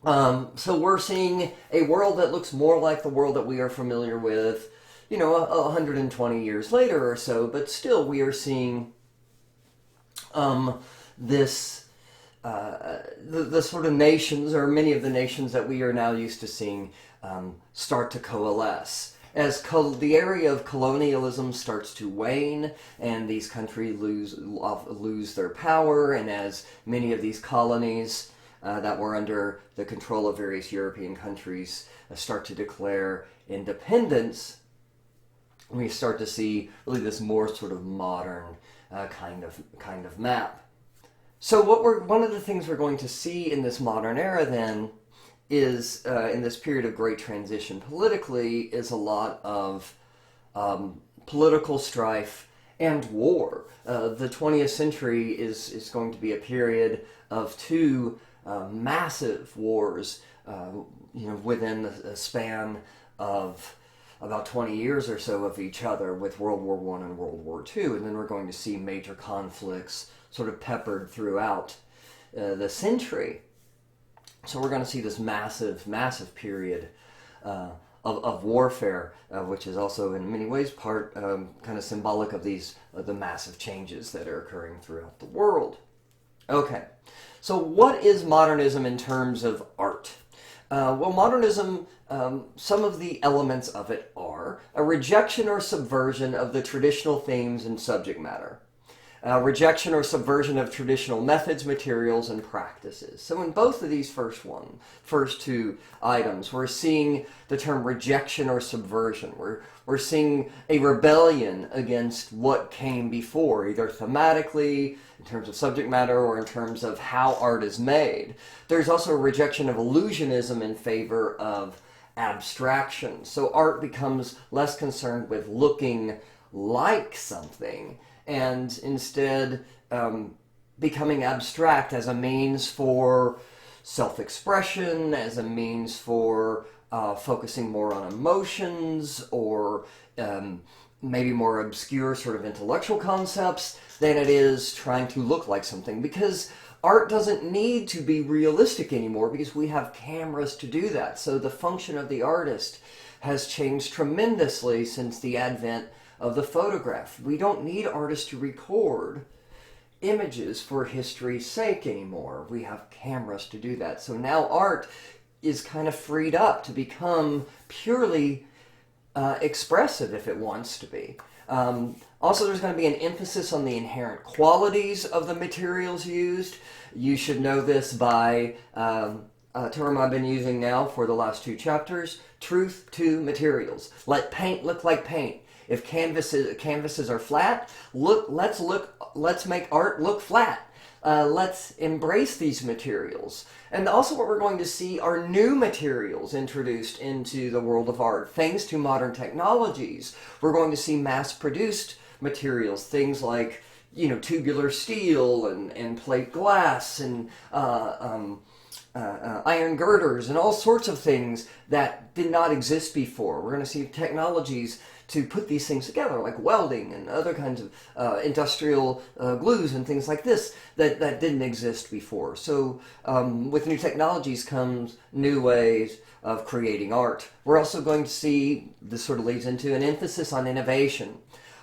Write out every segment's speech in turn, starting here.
So we're seeing a world that looks more like the world that we are familiar with, 120 years later or so, but still we are seeing this the sort of nations, or many of the nations that we are now used to seeing, start to coalesce. As the area of colonialism starts to wane, and these countries lose their power, and as many of these colonies that were under the control of various European countries start to declare independence, we start to see really this more sort of modern kind of map. So one of the things we're going to see in this modern era then is in this period of great transition politically is a lot of political strife and war. The 20th century is going to be a period of two massive wars, within a span of about 20 years or so of each other, with World War I and World War II, and then we're going to see major conflicts sort of peppered throughout the century. So we're going to see this massive period of warfare, which is also in many ways part kind of symbolic of the massive changes that are occurring throughout the world. Okay, so what is modernism in terms of art? Well, modernism, some of the elements of it are a rejection or subversion of the traditional themes and subject matter. Rejection or subversion of traditional methods, materials, and practices. So in both of these first two items, we're seeing the term rejection or subversion. We're seeing a rebellion against what came before, either thematically, in terms of subject matter, or in terms of how art is made. There's also a rejection of illusionism in favor of abstraction. So art becomes less concerned with looking like something, and instead becoming abstract as a means for self-expression, as a means for focusing more on emotions, or maybe more obscure sort of intellectual concepts than it is trying to look like something. Because art doesn't need to be realistic anymore, because we have cameras to do that. So the function of the artist has changed tremendously since the advent of the photograph. We don't need artists to record images for history's sake anymore. We have cameras to do that. So now art is kind of freed up to become purely expressive if it wants to be. Also, there's going to be an emphasis on the inherent qualities of the materials used. You should know this by a term I've been using now for the last two chapters: truth to materials. Let paint look like paint. If canvases are flat, let's make art look flat. Let's embrace these materials. And also what we're going to see are new materials introduced into the world of art. Thanks to modern technologies, we're going to see mass-produced materials, things like, tubular steel and plate glass and iron girders and all sorts of things that did not exist before. We're going to see technologies to put these things together, like welding and other kinds of industrial glues and things like this that didn't exist before. So with new technologies comes new ways of creating art. We're also going to see, this sort of leads into an emphasis on innovation.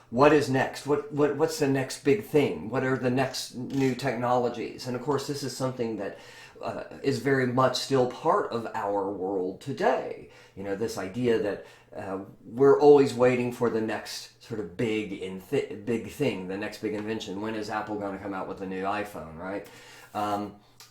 What is next? What's the next big thing? What are the next new technologies? And of course, this is something that is very much still part of our world today. This idea that we're always waiting for the next sort of big thing, the next big invention. When is Apple going to come out with a new iPhone, right?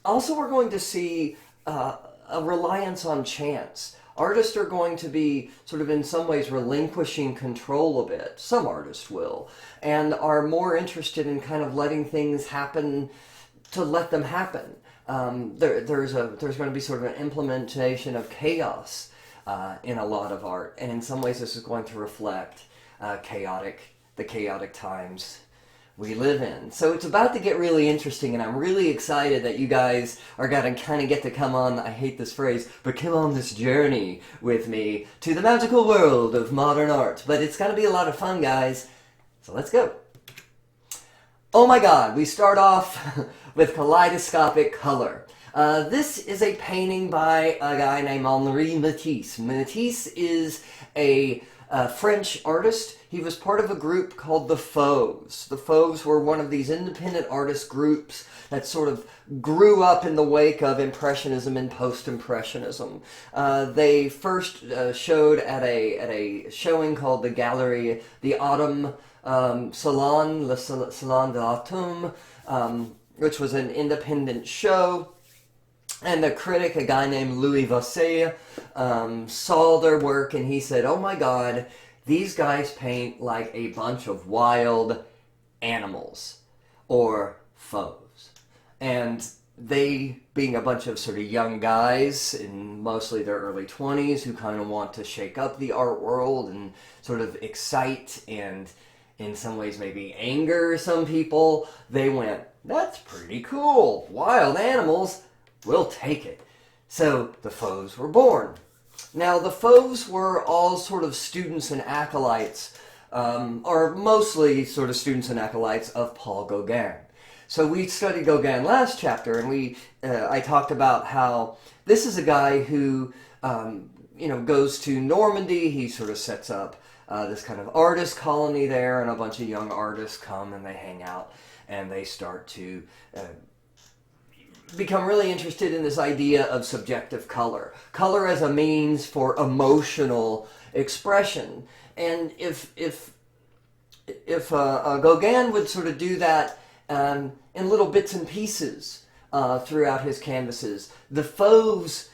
Also, we're going to see a reliance on chance. Artists are going to be sort of in some ways relinquishing control a bit. Some artists will, and are more interested in kind of letting things happen to let them happen. There's going to be sort of an implementation of chaos in a lot of art, and in some ways this is going to reflect the chaotic times we live in. So it's about to get really interesting, and I'm really excited that you guys are going to kind of get to come on, I hate this phrase, but come on this journey with me to the magical world of modern art. But it's going to be a lot of fun, guys, so let's go. Oh my god, we start off with kaleidoscopic color. This is a painting by a guy named Henri Matisse. Matisse is a French artist. He was part of a group called the Fauves. The Fauves were one of these independent artist groups that sort of grew up in the wake of Impressionism and Post-Impressionism. They first showed at a showing called the Gallery, the Autumn Salon, Le Salon de l'Automne, which was an independent show. And the critic, a guy named Louis Vosset, saw their work and he said, "Oh my God, these guys paint like a bunch of wild animals, or fauves." And they, being a bunch of sort of young guys in mostly their early 20s who kind of want to shake up the art world and sort of excite and in some ways maybe anger some people, they went, "That's pretty cool. Wild animals. We'll take it." So the Fauves were born. Now the Fauves were all sort of students and acolytes, or mostly sort of students and acolytes of Paul Gauguin. So we studied Gauguin last chapter, and I talked about how this is a guy who goes to Normandy. He sort of sets up this kind of artist colony there, and a bunch of young artists come and they hang out and they start to become really interested in this idea of subjective color. Color as a means for emotional expression. And if Gauguin would sort of do that in little bits and pieces throughout his canvases, the Fauves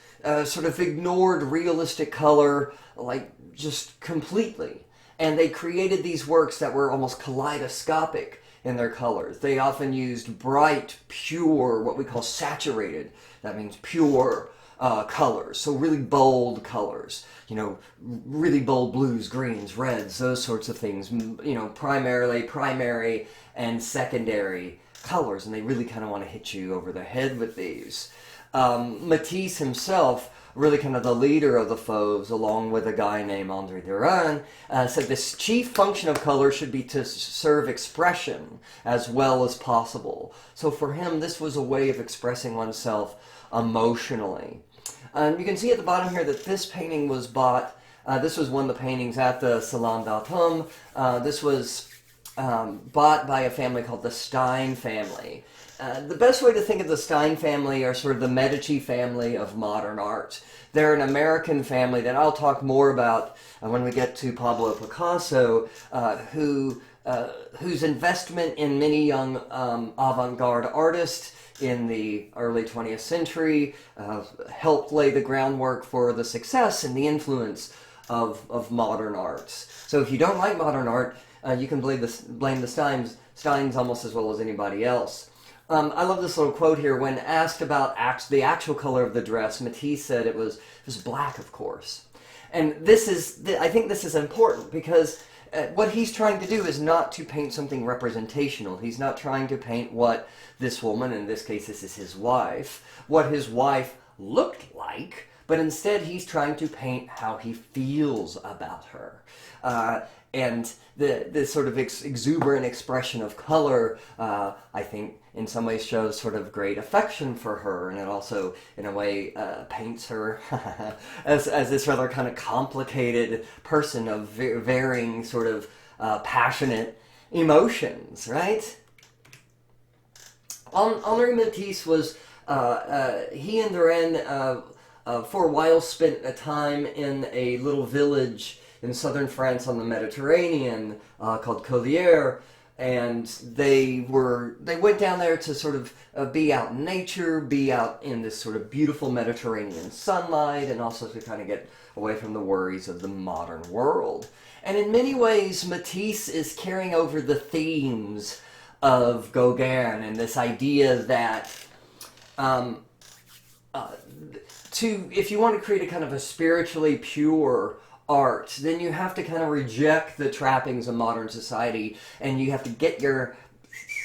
sort of ignored realistic color like just completely. And they created these works that were almost kaleidoscopic in their colors. They often used bright, pure, what we call saturated, that means pure colors, so really bold colors, really bold blues, greens, reds, those sorts of things, primarily primary and secondary colors, and they really kind of want to hit you over the head with these. Matisse himself, really kind of the leader of the Fauves, along with a guy named André Derain, said this chief function of color should be to serve expression as well as possible. So for him, this was a way of expressing oneself emotionally. You can see at the bottom here that this painting was bought, this was one of the paintings at the Salon d'Automne. This was bought by a family called the Stein family. The best way to think of the Stein family are sort of the Medici family of modern art. They're an American family that I'll talk more about when we get to Pablo Picasso, whose investment in many young avant-garde artists in the early 20th century helped lay the groundwork for the success and the influence of modern arts. So if you don't like modern art, you can blame the Steins almost as well as anybody else. I love this little quote here. When asked about the actual color of the dress, Matisse said it was black, of course. And I think this is important because what he's trying to do is not to paint something representational. He's not trying to paint what this woman, in this case this is his wife, what his wife looked like, but instead he's trying to paint how he feels about her. And the sort of exuberant expression of color, I think, in some ways shows sort of great affection for her, and it also, in a way, paints her as this rather kind of complicated person of varying sort of passionate emotions, right? Henri Matisse was, he and Derain, for a while, spent a time in a little village in southern France on the Mediterranean called Collwitz, and they went down there to sort of be out in nature, be out in this sort of beautiful Mediterranean sunlight, and also to kind of get away from the worries of the modern world. And in many ways, Matisse is carrying over the themes of Gauguin and this idea that if you want to create a kind of a spiritually pure art, then you have to kind of reject the trappings of modern society, and you have to get your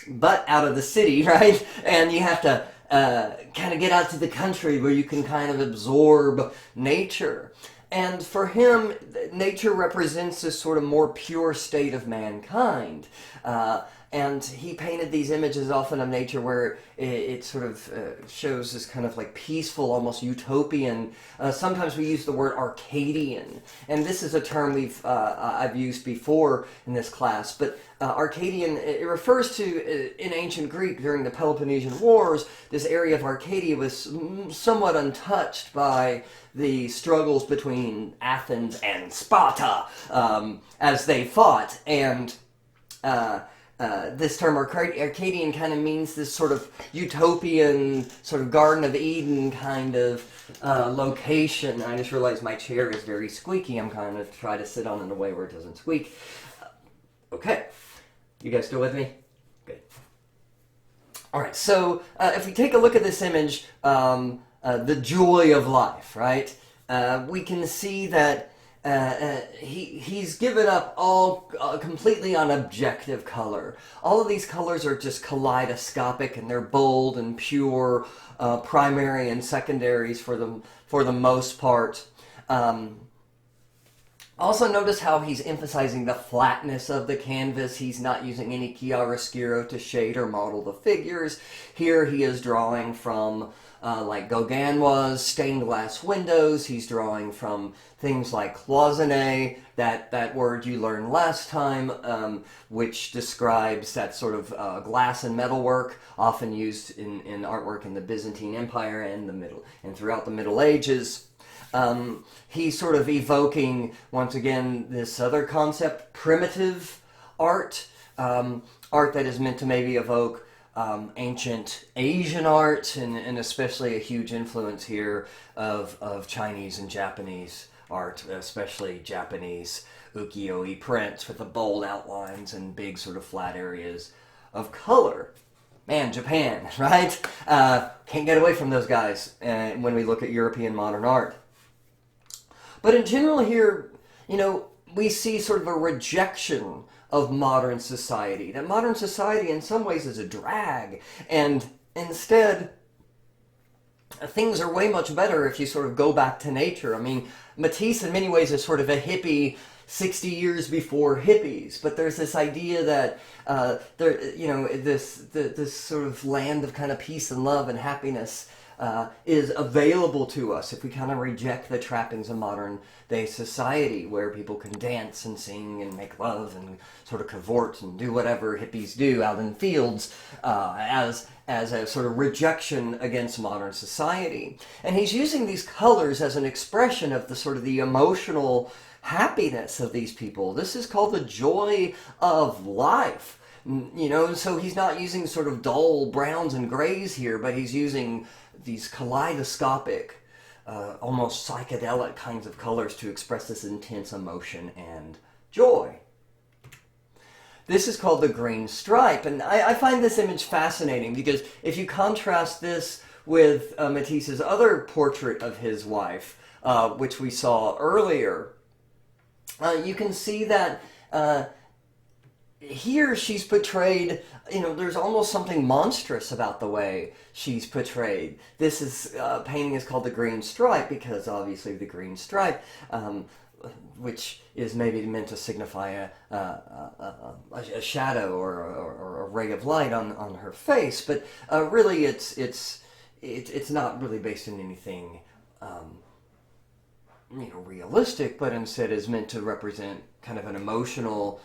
butt out of the city, right? And you have to kind of get out to the country where you can kind of absorb nature. And for him, nature represents this sort of more pure state of mankind. And he painted these images often of nature where it sort of shows this kind of like peaceful, almost utopian. Sometimes we use the word Arcadian, and this is a term I've used before in this class. But Arcadian, it refers to in ancient Greek during the Peloponnesian Wars. This area of Arcadia was somewhat untouched by the struggles between Athens and Sparta as they fought, and this term Arcadian kind of means this sort of utopian, sort of Garden of Eden kind of location. I just realized my chair is very squeaky. I'm kind of trying to sit on it in a way where it doesn't squeak. Okay. You guys still with me? Good. All right, so if we take a look at this image, the joy of life, right? We can see that he's given up all completely on objective color. All of these colors are just kaleidoscopic, and they're bold and pure, primary and secondaries for the most part. Also notice how he's emphasizing the flatness of the canvas. He's not using any chiaroscuro to shade or model the figures. Here he is drawing from, like Gauguin was, stained glass windows. He's drawing from things like cloisonné, that word you learned last time, which describes that sort of glass and metalwork, often used in artwork in the Byzantine Empire and throughout the Middle Ages. He's sort of evoking, once again, this other concept, primitive art, art that is meant to maybe evoke ancient Asian art, and especially a huge influence here of Chinese and Japanese art, especially Japanese ukiyo-e prints with the bold outlines and big sort of flat areas of color. Man, Japan, right? Can't get away from those guys when we look at European modern art. But in general here, we see sort of a rejection of modern society. That modern society in some ways is a drag. And instead, things are way much better if you sort of go back to nature. I mean, Matisse in many ways is sort of a hippie 60 years before hippies, but there's this idea that this sort of land of kind of peace and love and happiness is available to us if we kind of reject the trappings of modern day society, where people can dance and sing and make love and sort of cavort and do whatever hippies do out in fields, as a sort of rejection against modern society. And he's using these colors as an expression of the sort of the emotional happiness of these people. This is called the joy of life. So he's not using sort of dull browns and grays here, but he's using these kaleidoscopic, almost psychedelic kinds of colors to express this intense emotion and joy. This is called the green stripe, and I find this image fascinating because if you contrast this with Matisse's other portrait of his wife, which we saw earlier, you can see that here she's portrayed, there's almost something monstrous about the way she's portrayed. This painting is called the green stripe because obviously the green stripe, which is maybe meant to signify a shadow or a ray of light on her face, but really it's not really based on anything realistic, but instead is meant to represent kind of an emotional,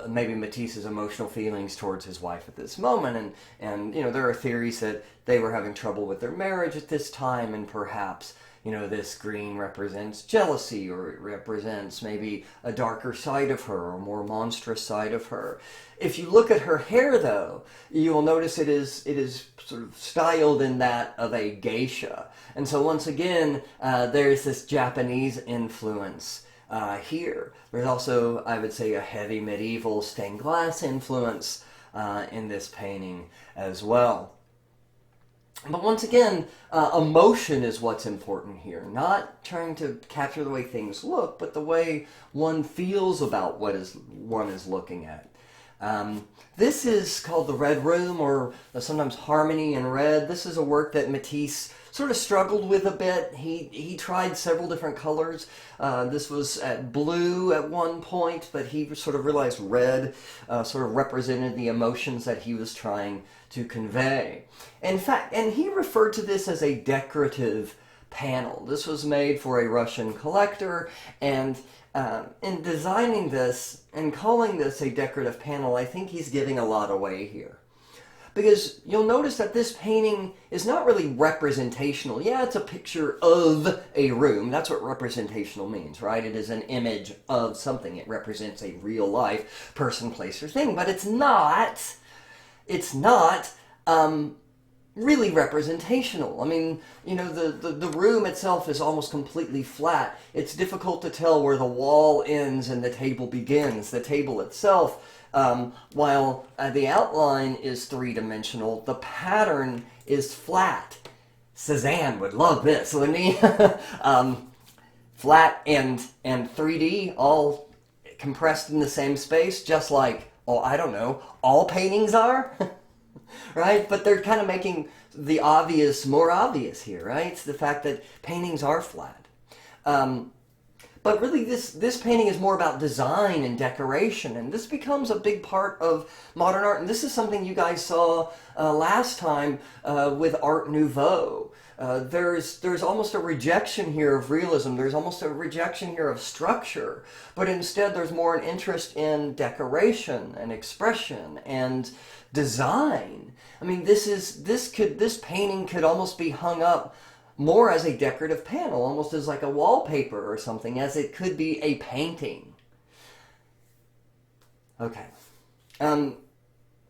maybe Matisse's emotional feelings towards his wife at this moment, and there are theories that they were having trouble with their marriage at this time, and perhaps this green represents jealousy, or it represents maybe a darker side of her, or a more monstrous side of her. If you look at her hair, though, you will notice it is sort of styled in that of a geisha, and so once again, there's this Japanese influence. Here. There's also, I would say, a heavy medieval stained glass influence in this painting as well. But once again, emotion is what's important here. Not trying to capture the way things look, but the way one feels about what one is looking at. This is called The Red Room, or sometimes Harmony in Red. This is a work that Matisse sort of struggled with a bit. He tried several different colors. This was at blue at one point, but he sort of realized red sort of represented the emotions that he was trying to convey. In fact, and he referred to this as a decorative panel. This was made for a Russian collector, and in designing this and calling this a decorative panel, I think he's giving a lot away here. Because you'll notice that this painting is not really representational. Yeah, it's a picture of a room. That's what representational means, right? It is an image of something. It represents a real life person, place, or thing. But it's not really representational. I mean, you know, the room itself is almost completely flat. It's difficult to tell where the wall ends and the table begins. The table itself, while the outline is three-dimensional, the pattern is flat. Cézanne would love this, wouldn't he? Flat and 3D, all compressed in the same space, just like, oh, I don't know, all paintings are? Right? But they're kind of making the obvious more obvious here, right? It's the fact that paintings are flat. But really this painting is more about design and decoration, and this becomes a big part of modern art. And this is something you guys saw last time with Art Nouveau. There's almost a rejection here of realism. There's almost a rejection here of structure. But instead there's more an interest in decoration and expression and design. I mean, this painting could almost be hung up more as a decorative panel, almost as like a wallpaper or something, as it could be a painting. Okay.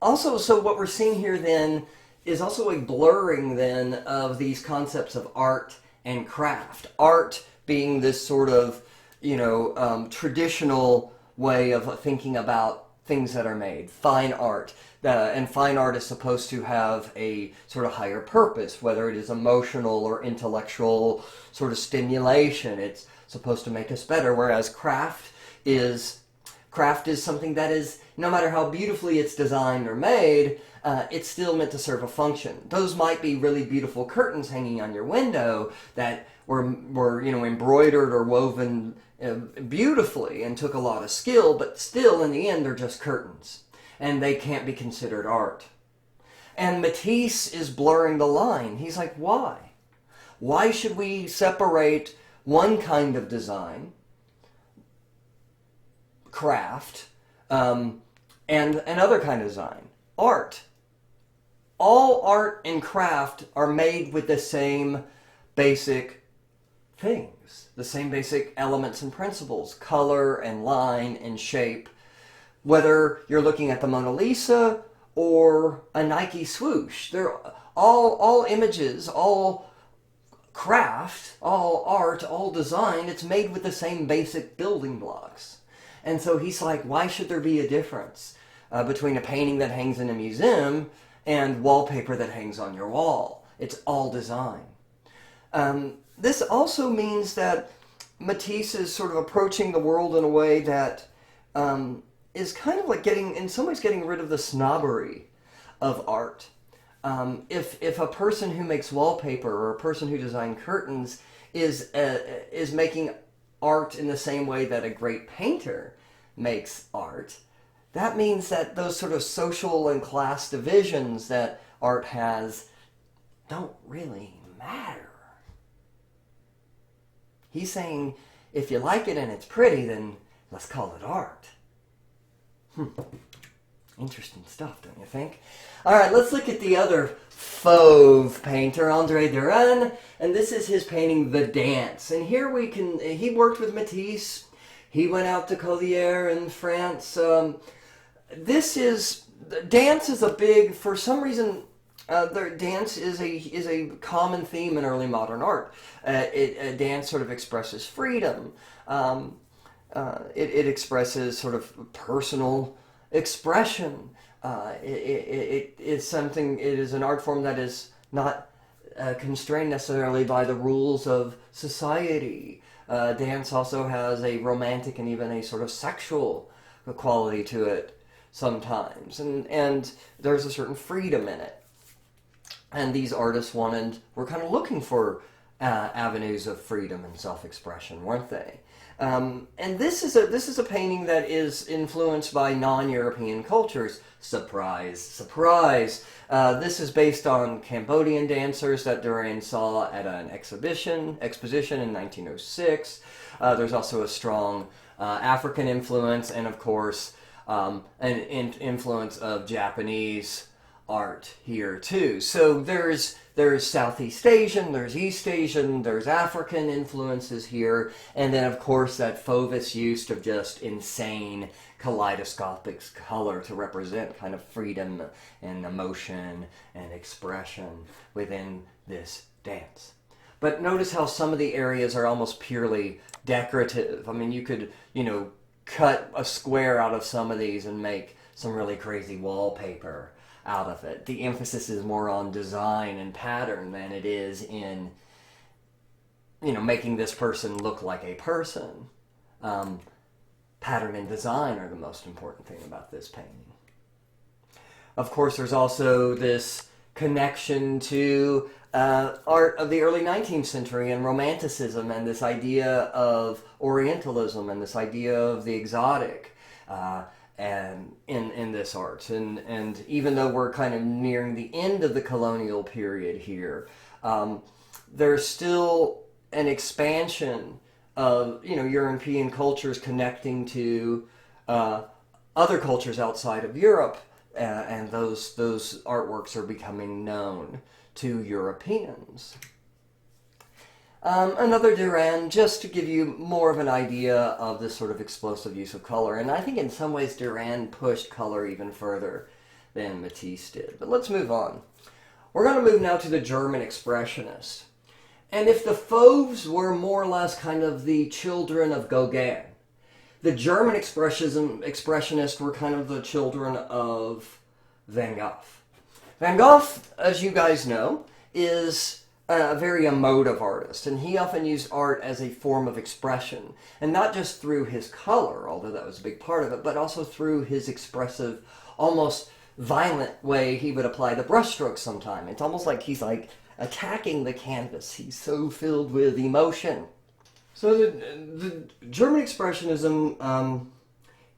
Also, so what we're seeing here then is also a blurring then of these concepts of art and craft. Art being this sort of, you know, traditional way of thinking about things that are made. Fine art. And fine art is supposed to have a sort of higher purpose, whether it is emotional or intellectual sort of stimulation. It's supposed to make us better, whereas craft is something that is, no matter how beautifully it's designed or made, it's still meant to serve a function. Those might be really beautiful curtains hanging on your window that were you know, embroidered or woven beautifully and took a lot of skill, but still in the end they're just curtains. And they can't be considered art. And Matisse is blurring the line. He's like, why? Why should we separate one kind of design, craft, and another kind of design, art? All art and craft are made with the same basic things, the same basic elements and principles, color and line and shape. Whether you're looking at the Mona Lisa or a Nike swoosh, they're all images, all craft, all art, all design, it's made with the same basic building blocks. And so he's like, why should there be a difference between a painting that hangs in a museum and wallpaper that hangs on your wall? It's all design. This also means that Matisse is sort of approaching the world in a way that is kind of like in some ways getting rid of the snobbery of art. If a person who makes wallpaper or a person who designs curtains is making art in the same way that a great painter makes art, that means that those sort of social and class divisions that art has don't really matter. He's saying, if you like it and it's pretty, then let's call it art. Interesting stuff, don't you think? All right, let's look at the other Fauve painter, André Derain, and this is his painting, The Dance. And here he worked with Matisse. He went out to Collier in France. Dance is a big, for some reason, dance is a common theme in early modern art. Dance sort of expresses freedom. It expresses sort of personal expression. It is an art form that is not constrained necessarily by the rules of society. Dance also has a romantic and even a sort of sexual quality to it. sometimes, and there's a certain freedom in it. And these artists were kind of looking for avenues of freedom and self-expression, weren't they? And this is a painting that is influenced by non-European cultures. Surprise, surprise! This is based on Cambodian dancers that Derain saw at an exposition in 1906. There's also a strong African influence, and of course, an influence of Japanese art here too. So there's Southeast Asian, there's East Asian, there's African influences here, and then of course that Fauvis use of just insane kaleidoscopic color to represent kind of freedom and emotion and expression within this dance. But notice how some of the areas are almost purely decorative. I mean, you could, cut a square out of some of these and make some really crazy wallpaper out of it. The emphasis is more on design and pattern than it is in, making this person look like a person. Pattern and design are the most important thing about this painting. Of course, there's also this connection to art of the early 19th century and Romanticism, and this idea of Orientalism and this idea of the exotic and in this art. And even though we're kind of nearing the end of the colonial period here, there's still an expansion of European cultures connecting to other cultures outside of Europe, and those artworks are becoming known to Europeans. Another Derain, just to give you more of an idea of this sort of explosive use of color, and I think in some ways Derain pushed color even further than Matisse did. But let's move on. We're going to move now to the German Expressionists. And if the Fauves were more or less kind of the children of Gauguin, the German Expressionists were kind of the children of Van Gogh. Van Gogh, as you guys know, is a very emotive artist, and he often used art as a form of expression, and not just through his color, although that was a big part of it, but also through his expressive, almost violent way he would apply the brushstrokes sometimes. It's almost like he's like attacking the canvas. He's so filled with emotion. So the German Expressionism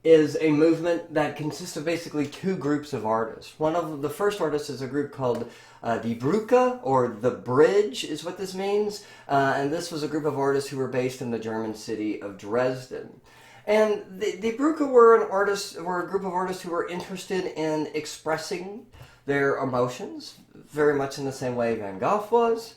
is a movement that consists of basically two groups of artists. One of the first artists is a group called Die Brücke, or the Bridge is what this means. And this was a group of artists who were based in the German city of Dresden. And the Brücke were a group of artists who were interested in expressing their emotions, very much in the same way Van Gogh was.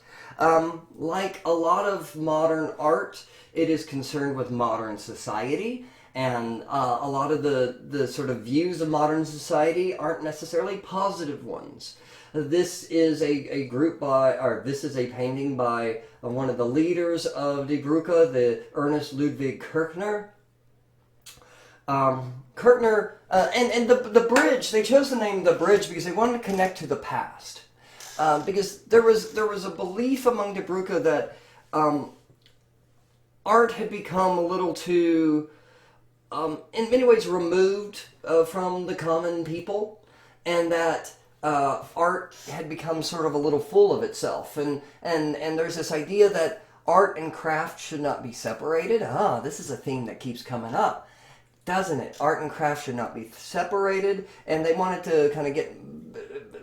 Like a lot of modern art, it is concerned with modern society, and a lot of the sort of views of modern society aren't necessarily positive ones. This is a painting by one of the leaders of Die Brücke, the Ernest Ludwig Kirchner. Kirchner, and the bridge, they chose the name The Bridge because they wanted to connect to the past. Because there was a belief among Die Brücke that art had become a little too, in many ways, removed from the common people, and that art had become sort of a little full of itself. And there's this idea that art and craft should not be separated. This is a theme that keeps coming up, doesn't it? Art and craft should not be separated, and they wanted to kind of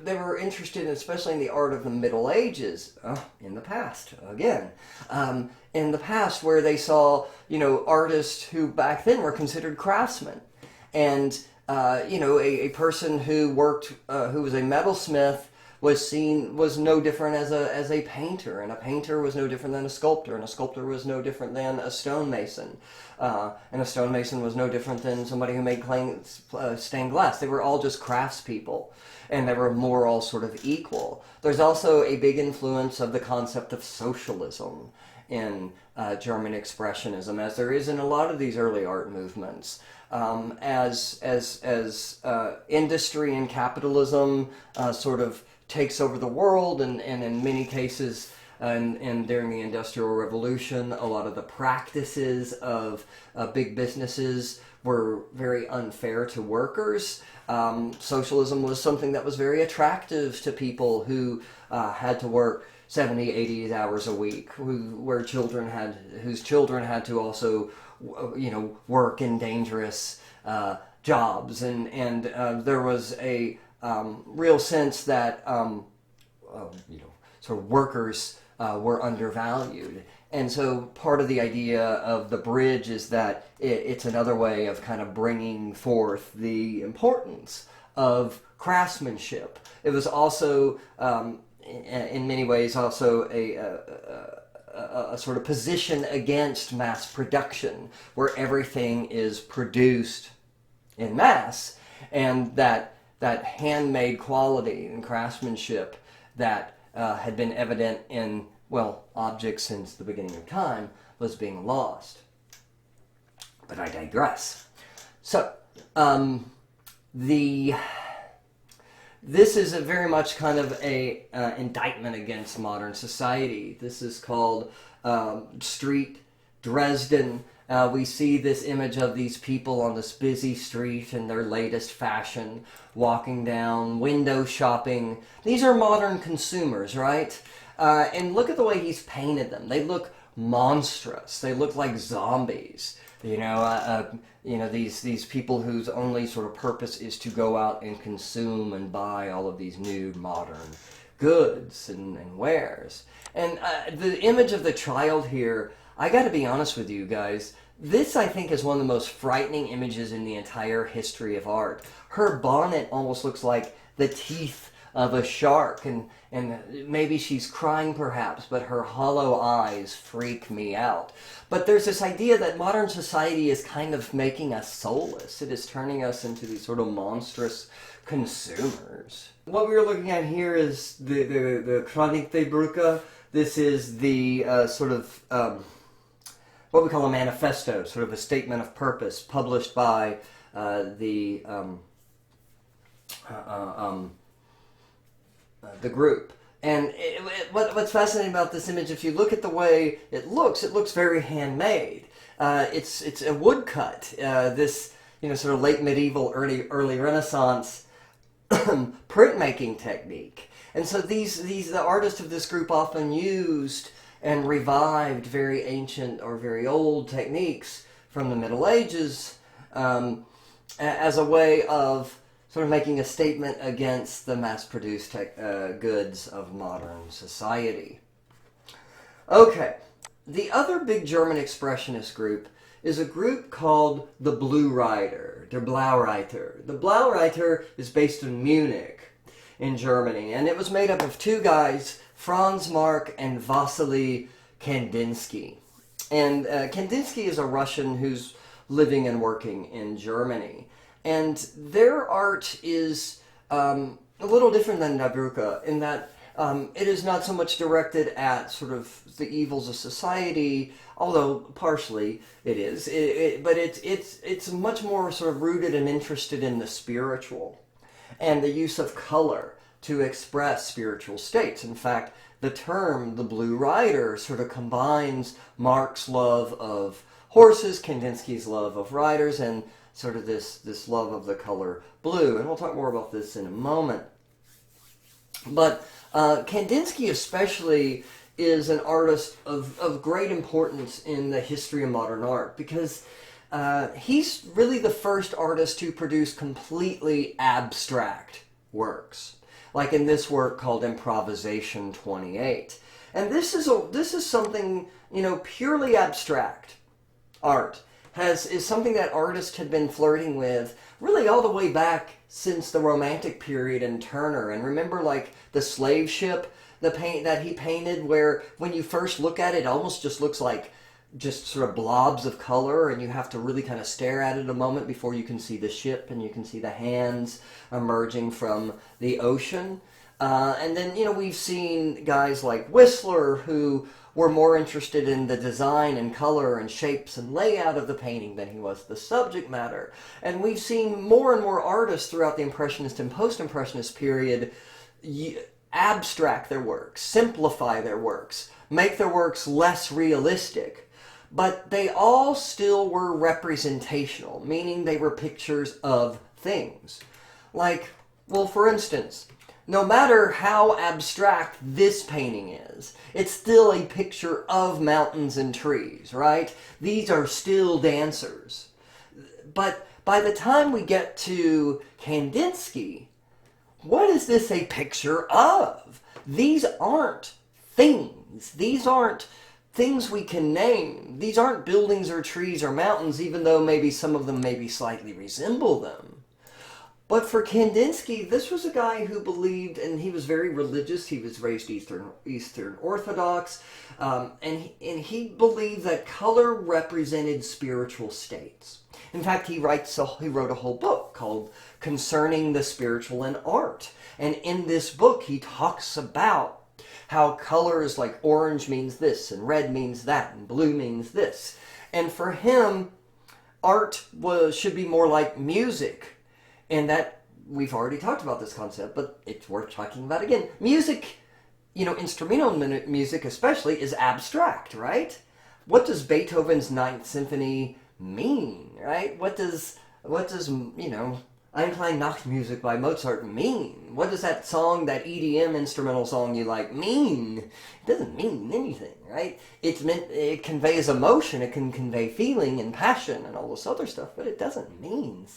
they were interested, especially in the art of the Middle Ages, in the past, again. In the past, where they saw, artists who back then were considered craftsmen. And, a person who worked, who was a metalsmith, was no different as a painter, and a painter was no different than a sculptor, and a sculptor was no different than a stonemason, and a stonemason was no different than somebody who made stained glass. They were all just craftspeople, and they were more all sort of equal. There's also a big influence of the concept of socialism in German Expressionism, as there is in a lot of these early art movements. As industry and capitalism sort of takes over the world, and in many cases and during the Industrial Revolution, a lot of the practices of big businesses were very unfair to workers. Socialism was something that was very attractive to people who had to work 70, 80 hours a week, whose children had to also, work in dangerous jobs, and there was a real sense that sort of workers were undervalued. And so part of the idea of the bridge is that it's another way of kind of bringing forth the importance of craftsmanship. It was also, in many ways, also a sort of position against mass production, where everything is produced in mass, and that handmade quality and craftsmanship that had been evident in, objects since the beginning of time was being lost. But I digress. So, this is a very much kind of a indictment against modern society. This is called Street Dresden. We see this image of these people on this busy street in their latest fashion, walking down, window shopping. These are modern consumers, right? And look at the way he's painted them. They look monstrous. They look like zombies. These people whose only sort of purpose is to go out and consume and buy all of these new modern goods and wares. And the image of the child here, I got to be honest with you guys, this I think is one of the most frightening images in the entire history of art. Her bonnet almost looks like the teeth of a shark, and maybe she's crying perhaps, but her hollow eyes freak me out. But there's this idea that modern society is kind of making us soulless. It is turning us into these sort of monstrous consumers. What we were looking at here is the Chronique des Brücke. This is the what we call a manifesto, sort of a statement of purpose, published by the group. And what's fascinating about this image, if you look at the way it looks very handmade. It's a woodcut. This sort of late medieval, early Renaissance printmaking technique. And so the artists of this group often used and revived very ancient or very old techniques from the Middle Ages as a way of sort of making a statement against the mass-produced goods of modern society. Okay, the other big German expressionist group is a group called the Blue Rider, der Blaureiter. The Blaureiter is based in Munich, in Germany, and it was made up of two guys, Franz Marc and Vasily Kandinsky. And Kandinsky is a Russian who's living and working in Germany. And their art is a little different than Die Brücke in that it is not so much directed at sort of the evils of society, although partially it is. But it's much more sort of rooted and interested in the spiritual and the use of color to express spiritual states. In fact, the term, the Blue Rider, sort of combines Mark's love of horses, Kandinsky's love of riders, and sort of this love of the color blue. And we'll talk more about this in a moment. But Kandinsky especially is an artist of great importance in the history of modern art because he's really the first artist to produce completely abstract works, like in this work called Improvisation 28. And this is something, purely abstract art is something that artists had been flirting with really all the way back since the Romantic period in Turner. And remember, like, the slave ship, the paint that he painted, where when you first look at it, it almost just looks like just sort of blobs of color, and you have to really kind of stare at it a moment before you can see the ship and you can see the hands emerging from the ocean. And then, we've seen guys like Whistler who were more interested in the design and color and shapes and layout of the painting than he was the subject matter. And we've seen more and more artists throughout the Impressionist and Post-Impressionist period abstract their works, simplify their works, make their works less realistic. But they all still were representational, meaning they were pictures of things. Like, well, for instance, no matter how abstract this painting is, it's still a picture of mountains and trees, right? These are still dancers. But by the time we get to Kandinsky, what is this a picture of? These aren't things. These aren't things we can name. These aren't buildings or trees or mountains, even though maybe some of them maybe slightly resemble them. But for Kandinsky, this was a guy who believed, and he was very religious. He was raised Eastern Orthodox, and he believed that color represented spiritual states. In fact, he wrote a whole book called Concerning the Spiritual in Art. And in this book, he talks about how colors like orange means this, and red means that, and blue means this. And for him, art should be more like music. And that, we've already talked about this concept, but it's worth talking about again. Music, instrumental music especially, is abstract, right? What does Beethoven's Ninth Symphony mean, right? What does Ein kleine Nachtmusik by Mozart mean? What does that song, that EDM instrumental song you like, mean? It doesn't mean anything, right? It conveys emotion, it can convey feeling and passion and all this other stuff, but it doesn't mean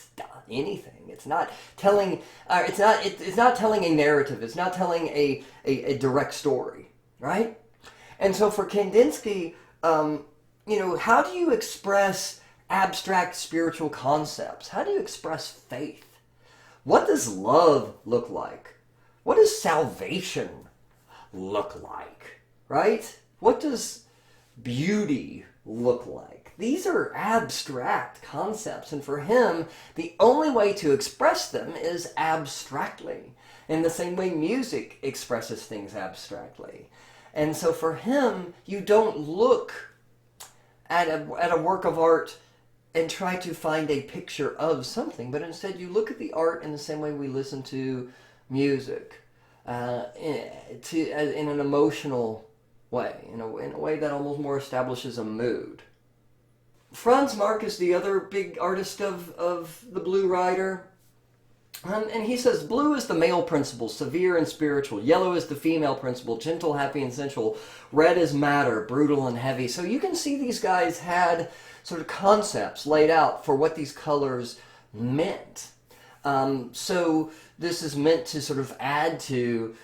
anything. It's not telling. It's not telling a narrative. It's not telling a direct story, right? And so for Kandinsky, how do you express abstract spiritual concepts? How do you express faith? What does love look like? What does salvation look like? Right? What does beauty look like? These are abstract concepts, and for him, the only way to express them is abstractly, in the same way music expresses things abstractly. And so for him, you don't look at a work of art and try to find a picture of something, but instead you look at the art in the same way we listen to music, in an emotional way, in a way that almost more establishes a mood. Franz Marc is the other big artist of the Blue Rider. And he says, blue is the male principle, severe and spiritual. Yellow is the female principle, gentle, happy, and sensual. Red is matter, brutal and heavy. So you can see these guys had sort of concepts laid out for what these colors meant. So this is meant to sort of add to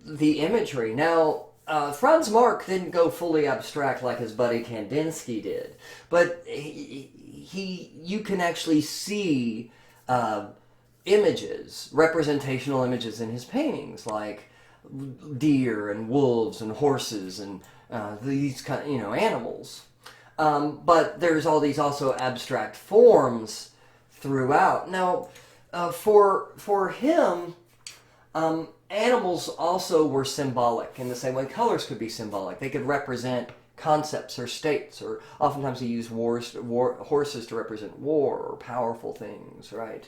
the imagery. Now, Franz Marc didn't go fully abstract like his buddy Kandinsky did, but you can actually see images, representational images in his paintings, like deer and wolves and horses and these kind, animals. But there's all these also abstract forms throughout. Now, for him, animals also were symbolic in the same way colors could be symbolic. They could represent concepts or states, or oftentimes he used horses to represent war or powerful things, right?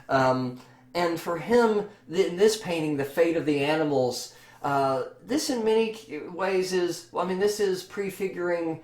And for him, in this painting, the fate of the animals, this in many ways is, this is prefiguring.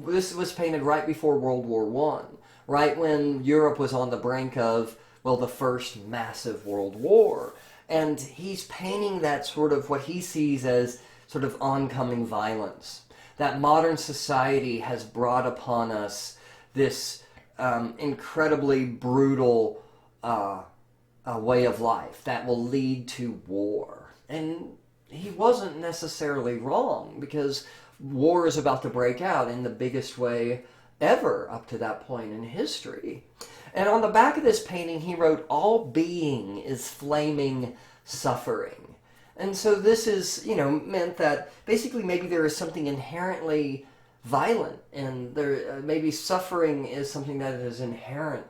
This was painted right before World War I, right when Europe was on the brink of, the first massive world war. And he's painting that sort of what he sees as sort of oncoming violence. That modern society has brought upon us this incredibly brutal way of life that will lead to war. And he wasn't necessarily wrong, because war is about to break out in the biggest way ever up to that point in history. And on the back of this painting, he wrote, "All being is flaming suffering." And so this is, meant that basically maybe there is something inherently violent, and there maybe suffering is something that is inherent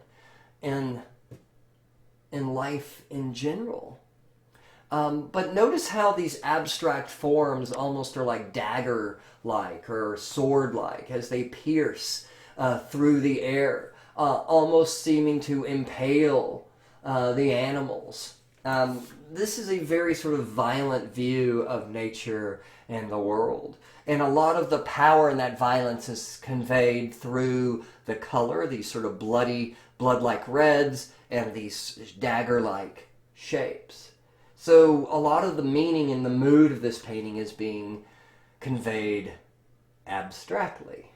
in life in general. But notice how these abstract forms almost are like dagger-like or sword-like as they pierce through the air, almost seeming to impale the animals This is a very sort of violent view of nature and the world. And a lot of the power in that violence is conveyed through the color, these sort of bloody, blood-like reds, and these dagger-like shapes. So a lot of the meaning and the mood of this painting is being conveyed abstractly.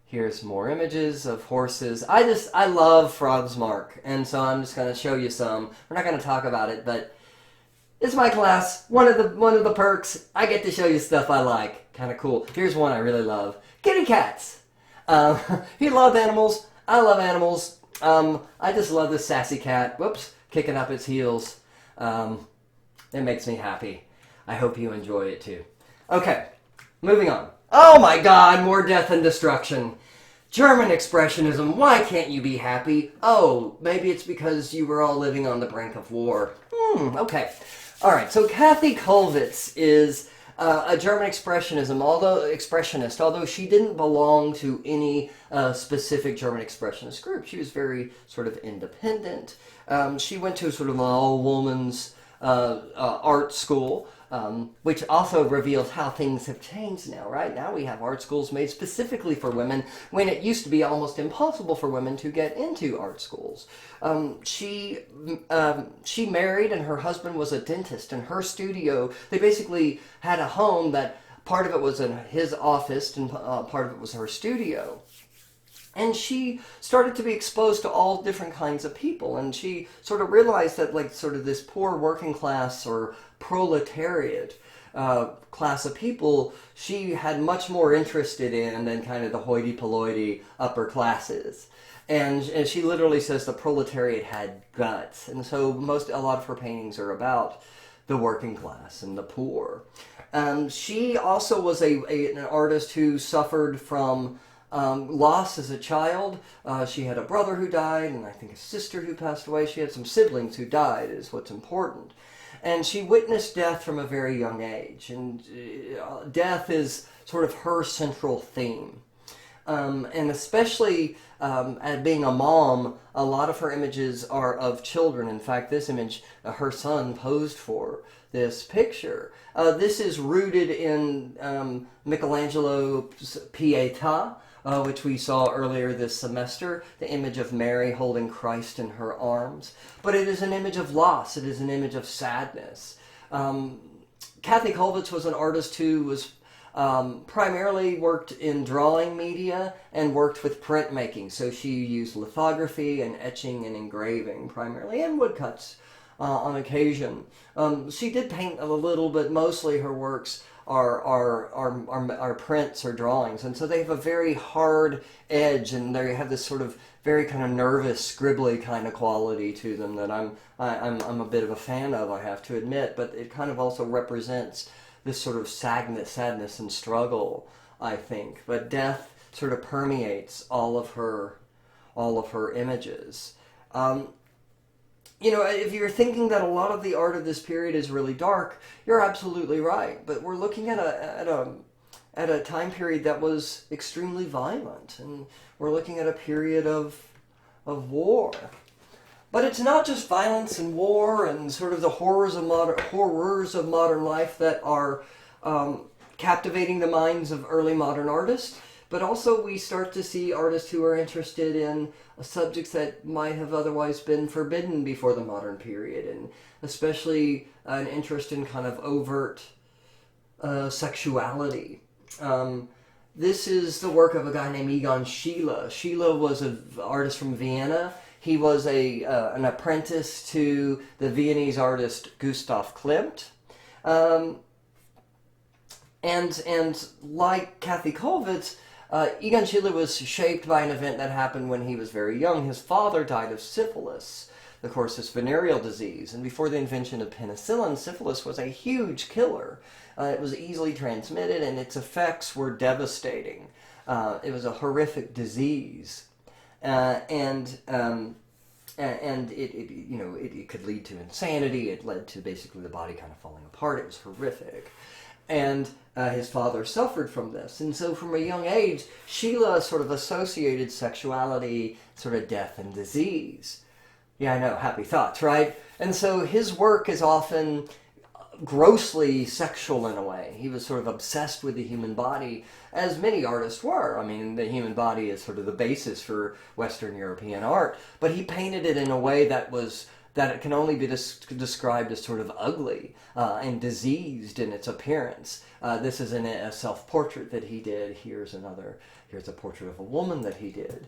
Here's more images of horses. I love Frog's Mark, and so I'm just going to show you some. We're not going to talk about it, but it's my class. One of the perks, I get to show you stuff I like. Kind of cool. Here's one I really love. Kitty cats. He loved animals. I love animals. I just love this sassy cat. Whoops, kicking up its heels. It makes me happy. I hope you enjoy it too. Okay, moving on. Oh my God, more death and destruction. German Expressionism, why can't you be happy? Oh, maybe it's because you were all living on the brink of war. Okay. Alright, so Kathe Kollwitz is a German expressionist, although she didn't belong to any specific German expressionist group. She was very sort of independent. She went to sort of an all-woman's art school, which also reveals how things have changed now, right? Now we have art schools made specifically for women, when it used to be almost impossible for women to get into art schools. She married, and her husband was a dentist, and her studio, they basically had a home that part of it was in his office, and part of it was her studio. And she started to be exposed to all different kinds of people, and she sort of realized that, like, sort of this poor working class or proletariat class of people, she had much more interested in than kind of the hoity-toity upper classes. And she literally says the proletariat had guts, and so a lot of her paintings are about the working class and the poor. She also was an artist who suffered from loss as a child. She had a brother who died, and I think a sister who passed away. She had some siblings who died, is what's important. And she witnessed death from a very young age, and death is sort of her central theme. And especially at being a mom, a lot of her images are of children. In fact, this image, her son posed for this picture. This is rooted in Michelangelo's Pietà, which we saw earlier this semester, the image of Mary holding Christ in her arms. But it is an image of loss. It is an image of sadness. Kathe Kollwitz was an artist who was primarily worked in drawing media and worked with printmaking. So she used lithography and etching and engraving primarily, and woodcuts on occasion. She did paint a little, but mostly her works are prints or drawings, and so they have a very hard edge, and they have this sort of very kind of nervous, scribbly kind of quality to them that I'm a bit of a fan of, I have to admit. But it kind of also represents this sort of sadness and struggle, I think. But death sort of permeates all of her images. You know, if you're thinking that a lot of the art of this period is really dark, you're absolutely right. But we're looking at a time period that was extremely violent, and we're looking at a period of war. But it's not just violence and war and sort of the horrors of modern life that are captivating the minds of early modern artists. But also we start to see artists who are interested in subjects that might have otherwise been forbidden before the modern period, and especially an interest in kind of overt sexuality. This is the work of a guy named Egon Schiele. Schiele was an artist from Vienna. He was an apprentice to the Viennese artist Gustav Klimt. And like Kathe Kollwitz, Egon Schiele was shaped by an event that happened when he was very young. His father died of syphilis, of course, this venereal disease. And before the invention of penicillin, syphilis was a huge killer. It was easily transmitted, and its effects were devastating. It was a horrific disease, and it could lead to insanity. It led to basically the body kind of falling apart. It was horrific. And his father suffered from this. And so from a young age, Schiele sort of associated sexuality, sort of death and disease. Yeah, I know, happy thoughts, right? And so his work is often grossly sexual in a way. He was sort of obsessed with the human body, as many artists were. I mean, the human body is sort of the basis for Western European art, but he painted it in a way that it can only be described as sort of ugly and diseased in its appearance. This is a self-portrait that he did. Here's a portrait of a woman that he did.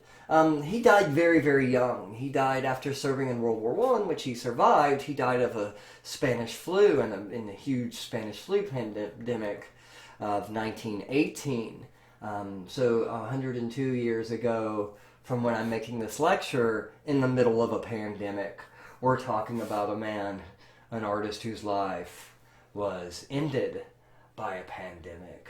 He died very, very young. He died after serving in World War I, which he survived. He died of a Spanish flu in a huge Spanish flu pandemic of 1918. So 102 years ago from when I'm making this lecture, in the middle of a pandemic, we're talking about a man, an artist whose life was ended by a pandemic.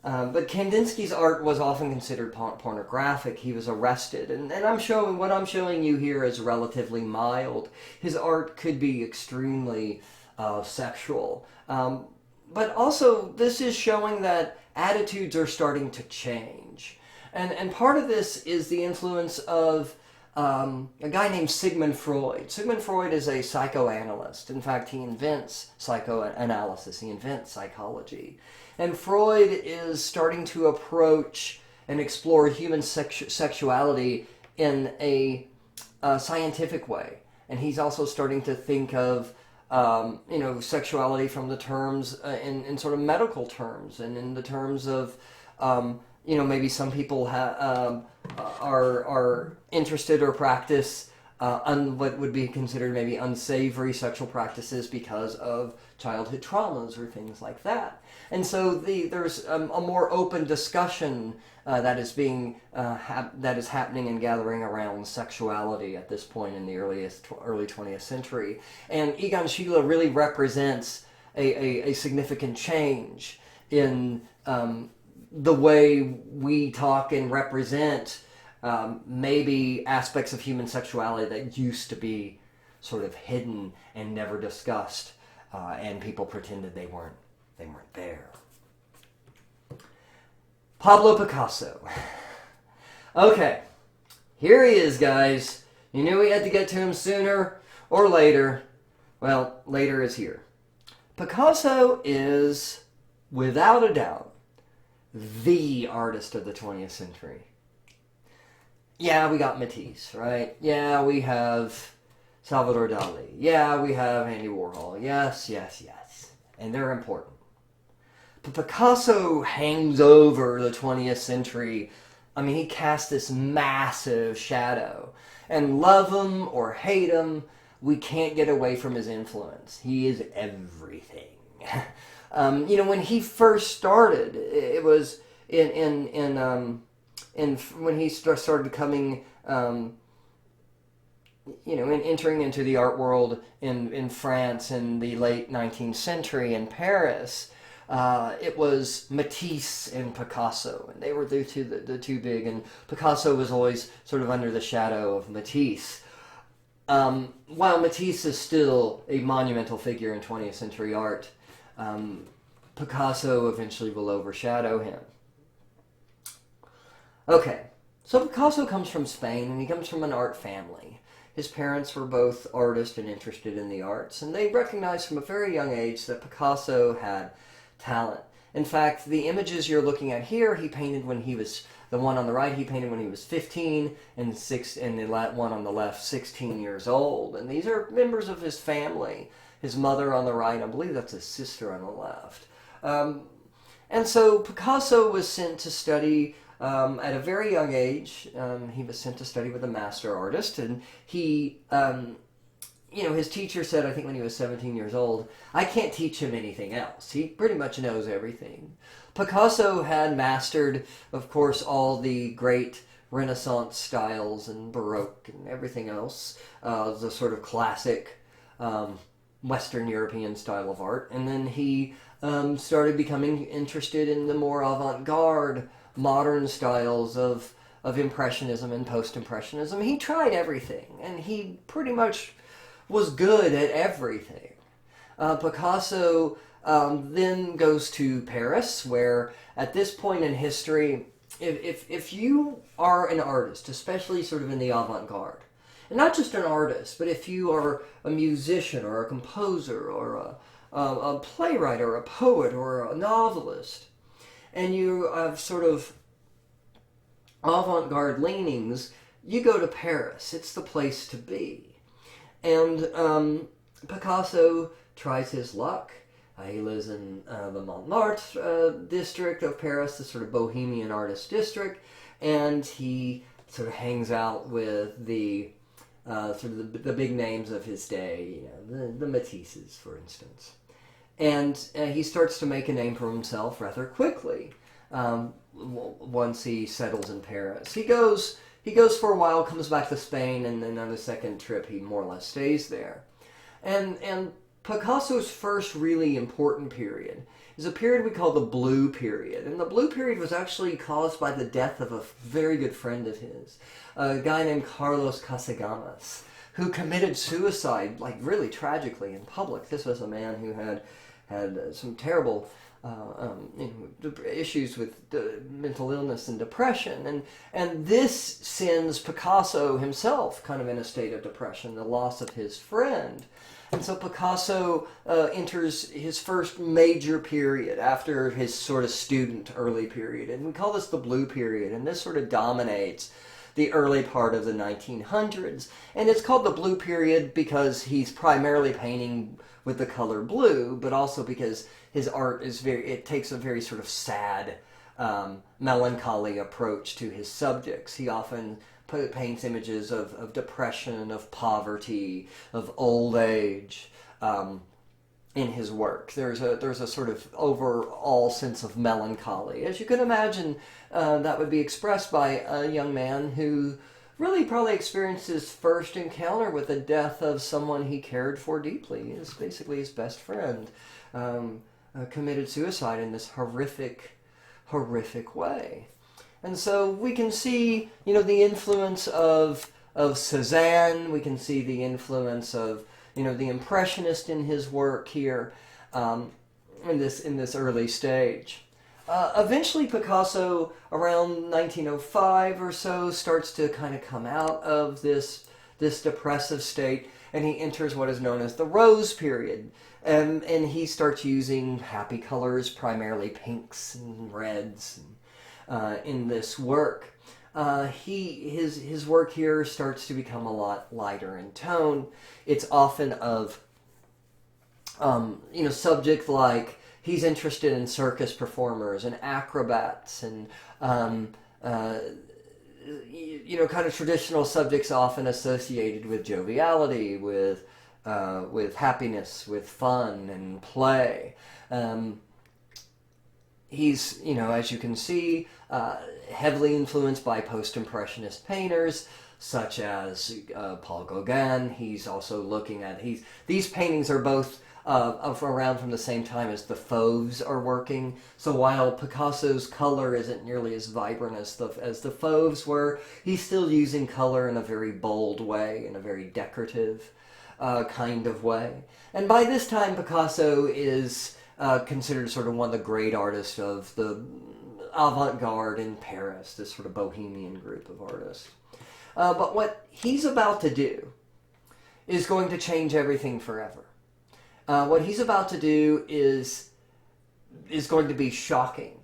But Kandinsky's art was often considered pornographic. He was arrested, and what I'm showing you here is relatively mild. His art could be extremely sexual, but also this is showing that attitudes are starting to change, and part of this is the influence of a guy named Sigmund Freud. Sigmund Freud is a psychoanalyst. In fact, he invents psychoanalysis. He invents psychology. And Freud is starting to approach and explore human sexuality in a scientific way. And he's also starting to think of sexuality from the terms, in sort of medical terms, and in the terms of, maybe some people are interested or practice what would be considered maybe unsavory sexual practices because of childhood traumas or things like that. And so there's a more open discussion that is happening and gathering around sexuality at this point in the early 20th century. And Egon Schiele really represents a significant change in the way we talk and represent maybe aspects of human sexuality that used to be sort of hidden and never discussed, and people pretended they weren't there. Pablo Picasso. Okay, here he is, guys. You knew we had to get to him sooner or later. Well, later is here. Picasso is, without a doubt, the artist of the 20th century. Yeah, we got Matisse, right? Yeah, we have Salvador Dali. Yeah, we have Andy Warhol. Yes. And they're important. But Picasso hangs over the 20th century. I mean, he cast this massive shadow. And love him or hate him, we can't get away from his influence. He is everything. When he first started, it was when he started becoming, entering into the art world in France in the late 19th century in Paris. It was Matisse and Picasso, and they were the two big, and Picasso was always sort of under the shadow of Matisse. While Matisse is still a monumental figure in 20th century art, Picasso eventually will overshadow him. Okay, so Picasso comes from Spain, and he comes from an art family. His parents were both artists and interested in the arts, and they recognized from a very young age that Picasso had talent. In fact, the images you're looking at here, he painted when he was, the one on the right, he painted when he was 15, and the one on the left, 16 years old. And these are members of his family. His mother on the right, I believe that's his sister on the left. And so Picasso was sent to study at a very young age. He was sent to study with a master artist, and he, his teacher said, I think when he was 17 years old, I can't teach him anything else. He pretty much knows everything. Picasso had mastered, of course, all the great Renaissance styles and Baroque and everything else, the sort of classic Western European style of art. And then he started becoming interested in the more avant-garde modern styles of Impressionism and Post-Impressionism. He tried everything, and he pretty much was good at everything. Picasso then goes to Paris, where at this point in history, if you are an artist, especially sort of in the avant-garde, and not just an artist, but if you are a musician or a composer or a playwright or a poet or a novelist, and you have sort of avant-garde leanings, you go to Paris. It's the place to be. And Picasso tries his luck. He lives in the Montmartre district of Paris, the sort of bohemian artist district, and he sort of hangs out with the sort of the big names of his day, you know, the Matisses, for instance. And he starts to make a name for himself rather quickly once he settles in Paris. He goes for a while, comes back to Spain, and then on the second trip he more or less stays there. And Picasso's first really important period is a period we call the Blue Period. And the Blue Period was actually caused by the death of a very good friend of his, a guy named Carlos Casagemas, who committed suicide, like really tragically in public. This was a man who had some terrible issues with mental illness and depression, and this sends Picasso himself kind of in a state of depression, the loss of his friend. And so Picasso enters his first major period after his sort of student early period. And we call this the Blue Period. And this sort of dominates the early part of the 1900s. And it's called the Blue Period because he's primarily painting with the color blue, but also because his art is it takes a very sort of sad, melancholy approach to his subjects. He often paints images of depression, of poverty, of old age in his work. There's a sort of overall sense of melancholy. As you can imagine, that would be expressed by a young man who really probably experienced his first encounter with the death of someone he cared for deeply. It's basically his best friend committed suicide in this horrific way. And so we can see, you know, the influence of Cézanne. We can see the influence of, you know, the Impressionist in his work here in this early stage. Eventually, Picasso, around 1905 or so, starts to kind of come out of this depressive state, and he enters what is known as the Rose Period. And he starts using happy colors, primarily pinks and reds, in this work. His work here starts to become a lot lighter in tone. It's often of subject like he's interested in circus performers and acrobats and kind of traditional subjects often associated with joviality, with happiness, with fun and play. He's, as you can see, heavily influenced by post-impressionist painters such as Paul Gauguin. He's also looking at these paintings are both around from the same time as the Fauves are working. So while Picasso's color isn't nearly as vibrant as the Fauves were, he's still using color in a very bold way, in a very decorative kind of way. And by this time, Picasso is considered sort of one of the great artists of the avant-garde in Paris, this sort of bohemian group of artists. But what he's about to do is going to change everything forever. What he's about to do is going to be shocking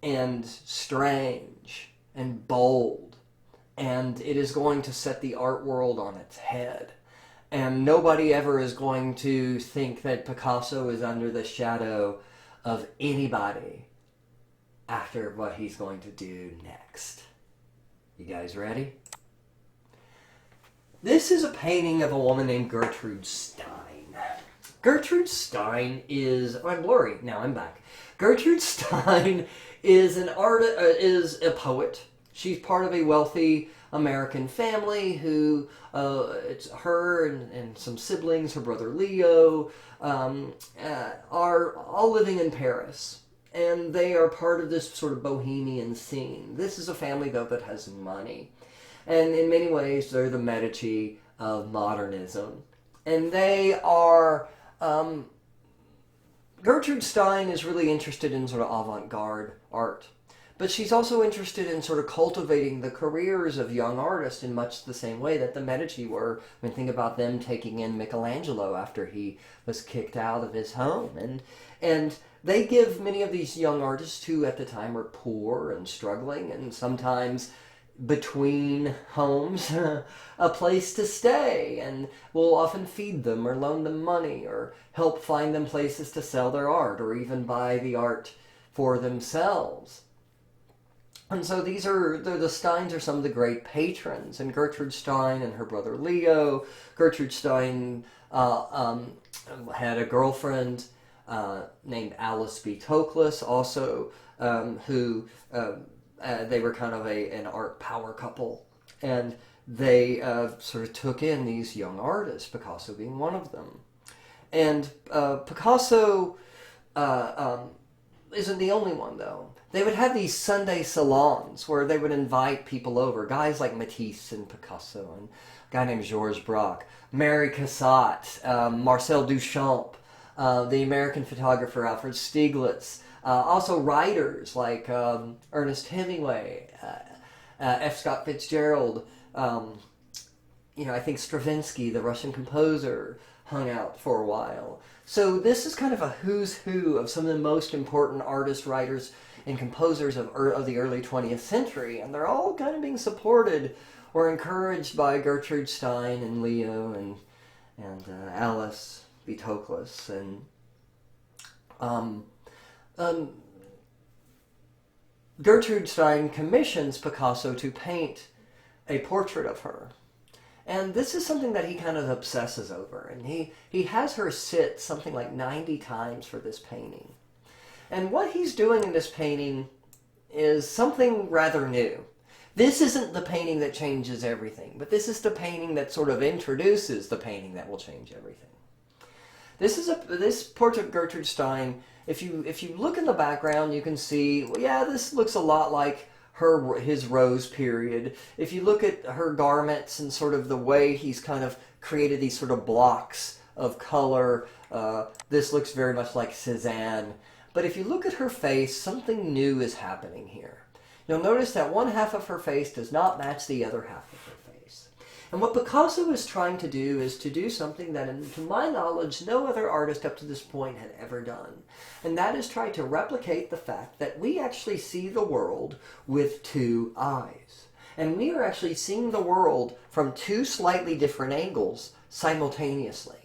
and strange and bold, and it is going to set the art world on its head. And nobody ever is going to think that Picasso is under the shadow of anybody after what he's going to do next. You guys ready? This is a painting of a woman named Gertrude Stein. Gertrude Stein is... I'm blurry. Now I'm back. Gertrude Stein is is a poet. She's part of a wealthy American family who, it's her and some siblings, her brother Leo, are all living in Paris. And they are part of this sort of bohemian scene. This is a family, though, that has money. And in many ways, they're the Medici of modernism. And they are... Gertrude Stein is really interested in sort of avant-garde art. But she's also interested in sort of cultivating the careers of young artists in much the same way that the Medici were. I mean, think about them taking in Michelangelo after he was kicked out of his home. And they give many of these young artists who at the time are poor and struggling and sometimes between homes a place to stay, and will often feed them or loan them money or help find them places to sell their art or even buy the art for themselves. And so the Steins are some of the great patrons, and Gertrude Stein and her brother Leo. Gertrude Stein had a girlfriend named Alice B. Toklas, also, who they were kind of an art power couple, and they sort of took in these young artists, Picasso being one of them. And Picasso isn't the only one, though. They would have these Sunday salons where they would invite people over, guys like Matisse and Picasso, and a guy named Georges Braque, Mary Cassatt, Marcel Duchamp, the American photographer Alfred Stieglitz, also writers like Ernest Hemingway, F. Scott Fitzgerald, I think Stravinsky, the Russian composer, hung out for a while. So this is kind of a who's who of some of the most important artists, writers, and composers of the early 20th century, and they're all kind of being supported or encouraged by Gertrude Stein and Leo and Alice B. Toklas. And Gertrude Stein commissions Picasso to paint a portrait of her. And this is something that he kind of obsesses over. And he has her sit something like 90 times for this painting. And what he's doing in this painting is something rather new. This isn't the painting that changes everything, but this is the painting that sort of introduces the painting that will change everything. This portrait of Gertrude Stein, if you look in the background, you can see, well, yeah, this looks a lot like his Rose period. If you look at her garments and sort of the way he's kind of created these sort of blocks of color, this looks very much like Cézanne. But if you look at her face, something new is happening here. You'll notice that one half of her face does not match the other half of her face. And what Picasso is trying to do is to do something that, to my knowledge, no other artist up to this point had ever done. And that is try to replicate the fact that we actually see the world with two eyes. And we are actually seeing the world from two slightly different angles simultaneously.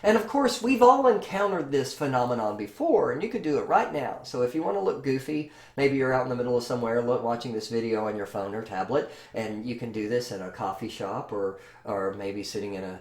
And of course, we've all encountered this phenomenon before, and you can do it right now. So if you want to look goofy, maybe you're out in the middle of somewhere watching this video on your phone or tablet, and you can do this in a coffee shop or maybe sitting in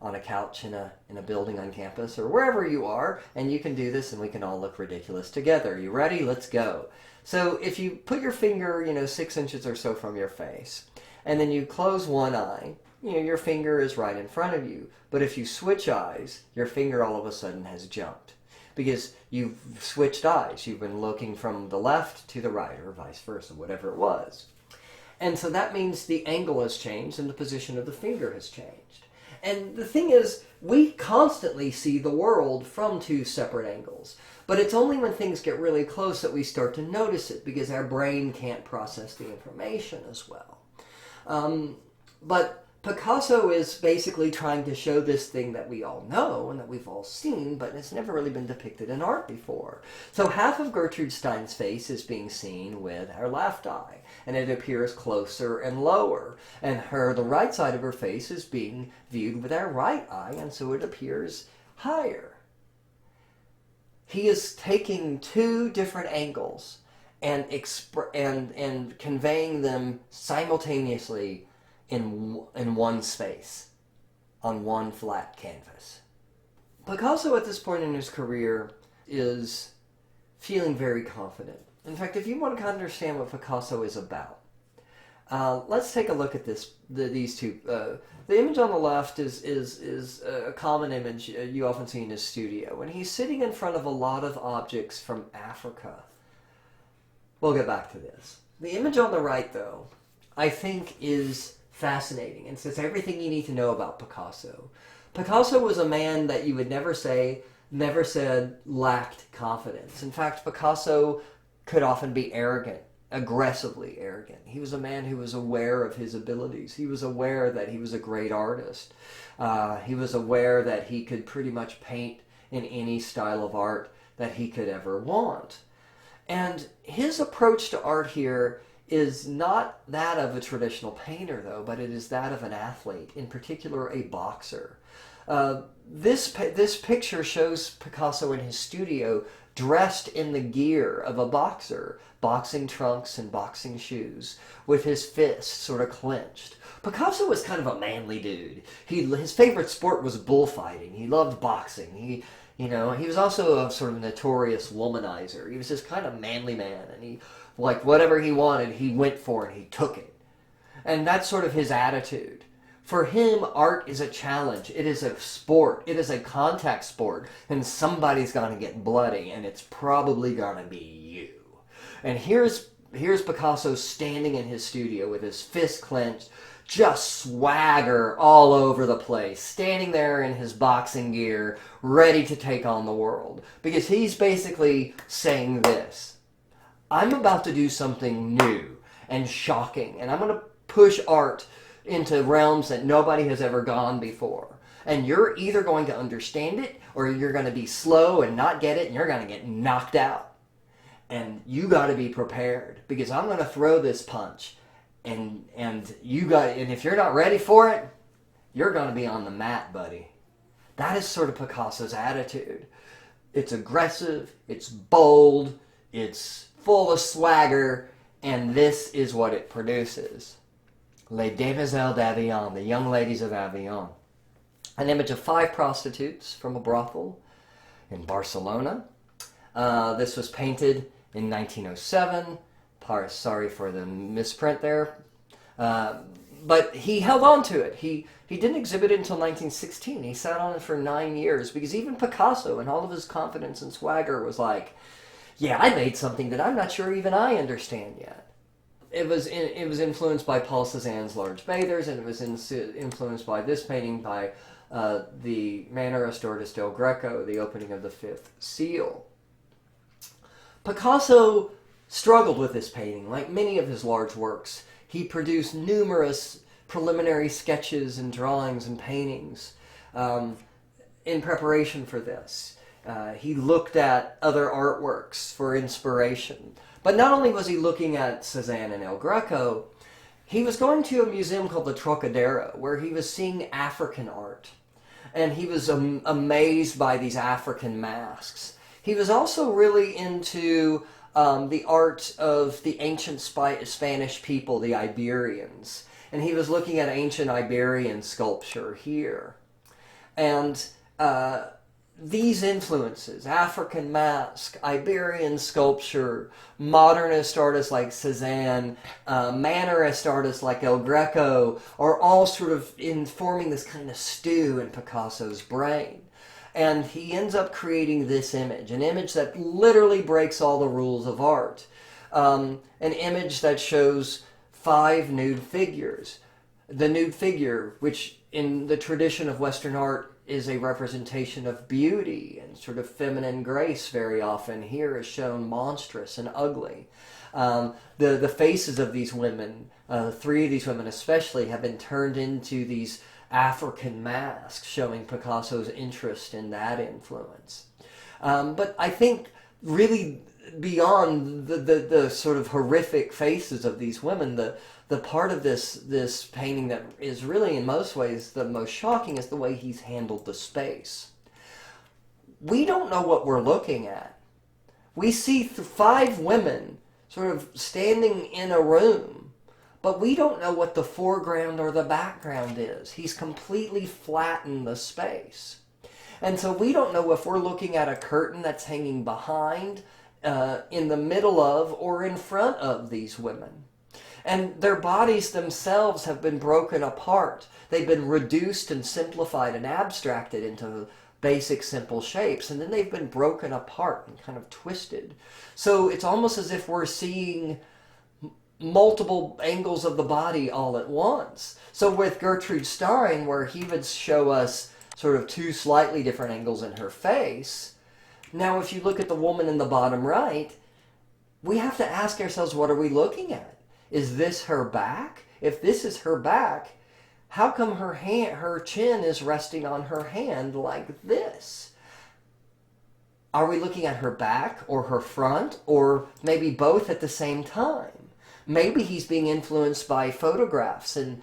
on a couch in a building on campus or wherever you are, and you can do this, and we can all look ridiculous together. You ready? Let's go. So if you put your finger, 6 inches or so from your face, and then you close one eye, your finger is right in front of you. But if you switch eyes, your finger all of a sudden has jumped. Because you've switched eyes. You've been looking from the left to the right, or vice versa, whatever it was. And so that means the angle has changed and the position of the finger has changed. And the thing is, we constantly see the world from two separate angles. But it's only when things get really close that we start to notice it, because our brain can't process the information as well. But Picasso is basically trying to show this thing that we all know and that we've all seen, but it's never really been depicted in art before. So half of Gertrude Stein's face is being seen with her left eye, and it appears closer and lower. And the right side of her face is being viewed with our right eye, and so it appears higher. He is taking two different angles and conveying them simultaneously in one space, on one flat canvas. Picasso at this point in his career is feeling very confident. In fact, if you want to understand what Picasso is about, let's take a look at these two. The image on the left is a common image you often see in his studio, and he's sitting in front of a lot of objects from Africa. We'll get back to this. The image on the right, though, I think is fascinating and says everything you need to know about Picasso. Picasso was a man that you would never said lacked confidence. In fact, Picasso could often be arrogant, aggressively arrogant. He was a man who was aware of his abilities. He was aware that he was a great artist. He was aware that he could pretty much paint in any style of art that he could ever want. And his approach to art here is not that of a traditional painter, though, but it is that of an athlete, in particular a boxer. This picture shows Picasso in his studio dressed in the gear of a boxer, boxing trunks and boxing shoes, with his fists sort of clenched. Picasso was kind of a manly dude. His favorite sport was bullfighting. He loved boxing. He was also a sort of notorious womanizer. He was this kind of manly man, and he, like, whatever he wanted, he went for and he took it. And that's sort of his attitude. For him, art is a challenge. It is a sport. It is a contact sport. And somebody's going to get bloody, and it's probably going to be you. And here's Picasso standing in his studio with his fist clenched, just swagger all over the place, standing there in his boxing gear, ready to take on the world. Because he's basically saying this: I'm about to do something new and shocking, and I'm going to push art into realms that nobody has ever gone before. And you're either going to understand it, or you're going to be slow and not get it, and you're going to get knocked out. And you got to be prepared, because I'm going to throw this punch, and if you're not ready for it, you're going to be on the mat, buddy. That is sort of Picasso's attitude. It's aggressive, it's bold, it's full of swagger, and this is what it produces. Les Demoiselles d'Avignon, the young ladies of Avignon. An image of 5 prostitutes from a brothel in Barcelona. This was painted in 1907. Sorry for the misprint there. But he held on to it. He didn't exhibit it until 1916. He sat on it for 9 years, because even Picasso, in all of his confidence and swagger, was like, yeah, I made something that I'm not sure even I understand yet. It was influenced by Paul Cézanne's Large Bathers, and it was influenced by this painting by the Mannerist artist El Greco, the opening of the 5th seal. Picasso struggled with this painting. Like many of his large works, he produced numerous preliminary sketches and drawings and paintings in preparation for this. He looked at other artworks for inspiration. But not only was he looking at Cézanne and El Greco, he was going to a museum called the Trocadero, where he was seeing African art. And he was amazed by these African masks. He was also really into the art of the ancient Spanish people, the Iberians. And he was looking at ancient Iberian sculpture here. And these influences, African mask, Iberian sculpture, modernist artists like Cézanne, Mannerist artists like El Greco, are all sort of forming this kind of stew in Picasso's brain. And he ends up creating this image, an image that literally breaks all the rules of art. An image that shows 5 nude figures. The nude figure, which in the tradition of Western art is a representation of beauty and sort of feminine grace, very often here is shown monstrous and ugly. The faces of these women, 3 of these women especially, have been turned into these African masks, showing Picasso's interest in that influence. But I think really beyond the sort of horrific faces of these women, the part of this painting that is really in most ways the most shocking is the way he's handled the space. We don't know what we're looking at. We see 5 women sort of standing in a room, but we don't know what the foreground or the background is. He's completely flattened the space. And so we don't know if we're looking at a curtain that's hanging behind, in the middle of, or in front of these women. And their bodies themselves have been broken apart. They've been reduced and simplified and abstracted into basic, simple shapes. And then they've been broken apart and kind of twisted. So it's almost as if we're seeing multiple angles of the body all at once. So with Gertrude Stein, where he would show us sort of 2 slightly different angles in her face, now if you look at the woman in the bottom right, we have to ask ourselves, what are we looking at? Is this her back? If this is her back, how come her chin is resting on her hand like this? Are we looking at her back or her front, or maybe both at the same time? Maybe he's being influenced by photographs, and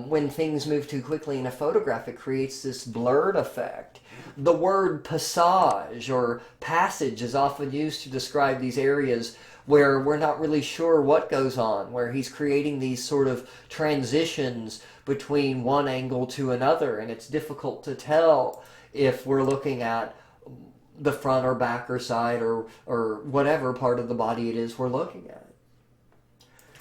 when things move too quickly in a photograph, it creates this blurred effect. The word passage or passage is often used to describe these areas where we're not really sure what goes on, where he's creating these sort of transitions between one angle to another, and it's difficult to tell if we're looking at the front or back or side or whatever part of the body it is we're looking at.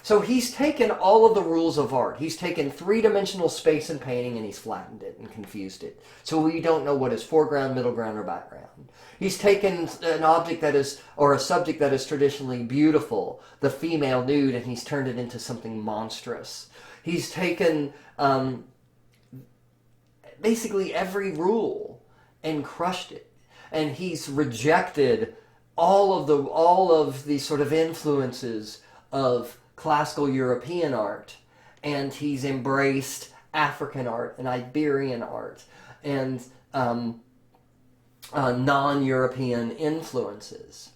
So he's taken all of the rules of art. He's taken three-dimensional space and painting, and he's flattened it and confused it. So we don't know what is foreground, middle ground, or background. He's taken an object that is, or a subject that is traditionally beautiful, the female nude, and he's turned it into something monstrous. He's taken basically every rule and crushed it. And he's rejected all of the sort of influences of classical European art, and he's embraced African art and Iberian art and non-European influences.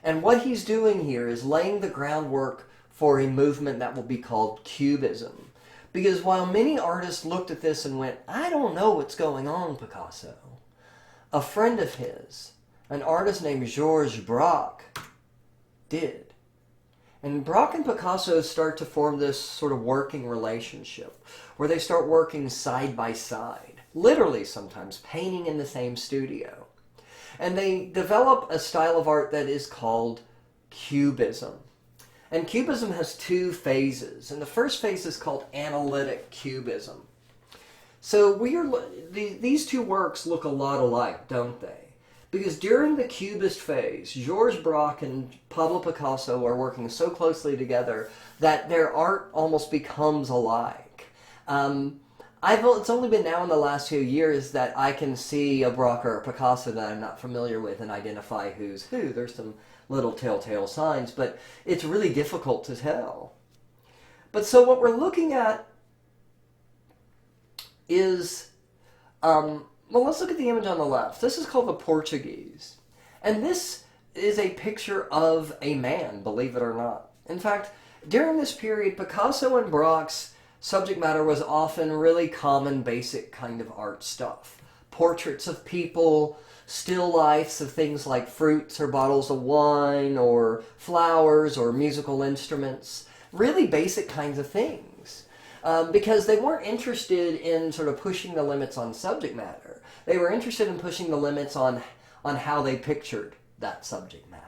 And what he's doing here is laying the groundwork for a movement that will be called Cubism. Because while many artists looked at this and went, I don't know what's going on, Picasso, a friend of his, an artist named Georges Braque, did. And Braque and Picasso start to form this sort of working relationship where they start working side by side, literally sometimes, painting in the same studio. And they develop a style of art that is called Cubism. And Cubism has two phases, and the first phase is called analytic Cubism. So these two works look a lot alike, don't they? Because during the Cubist phase, Georges Braque and Pablo Picasso are working so closely together that their art almost becomes alike. It's only been now in the last few years that I can see a Braque or a Picasso that I'm not familiar with and identify who's who. There's some little telltale signs, but it's really difficult to tell. But so what we're looking at is... well, let's look at the image on the left. This is called the Portuguese. And this is a picture of a man, believe it or not. In fact, during this period, Picasso and Braque's subject matter was often really common, basic kind of art stuff. Portraits of people, still lifes of things like fruits or bottles of wine or flowers or musical instruments. Really basic kinds of things. Because they weren't interested in sort of pushing the limits on subject matter. They were interested in pushing the limits on how they pictured that subject matter.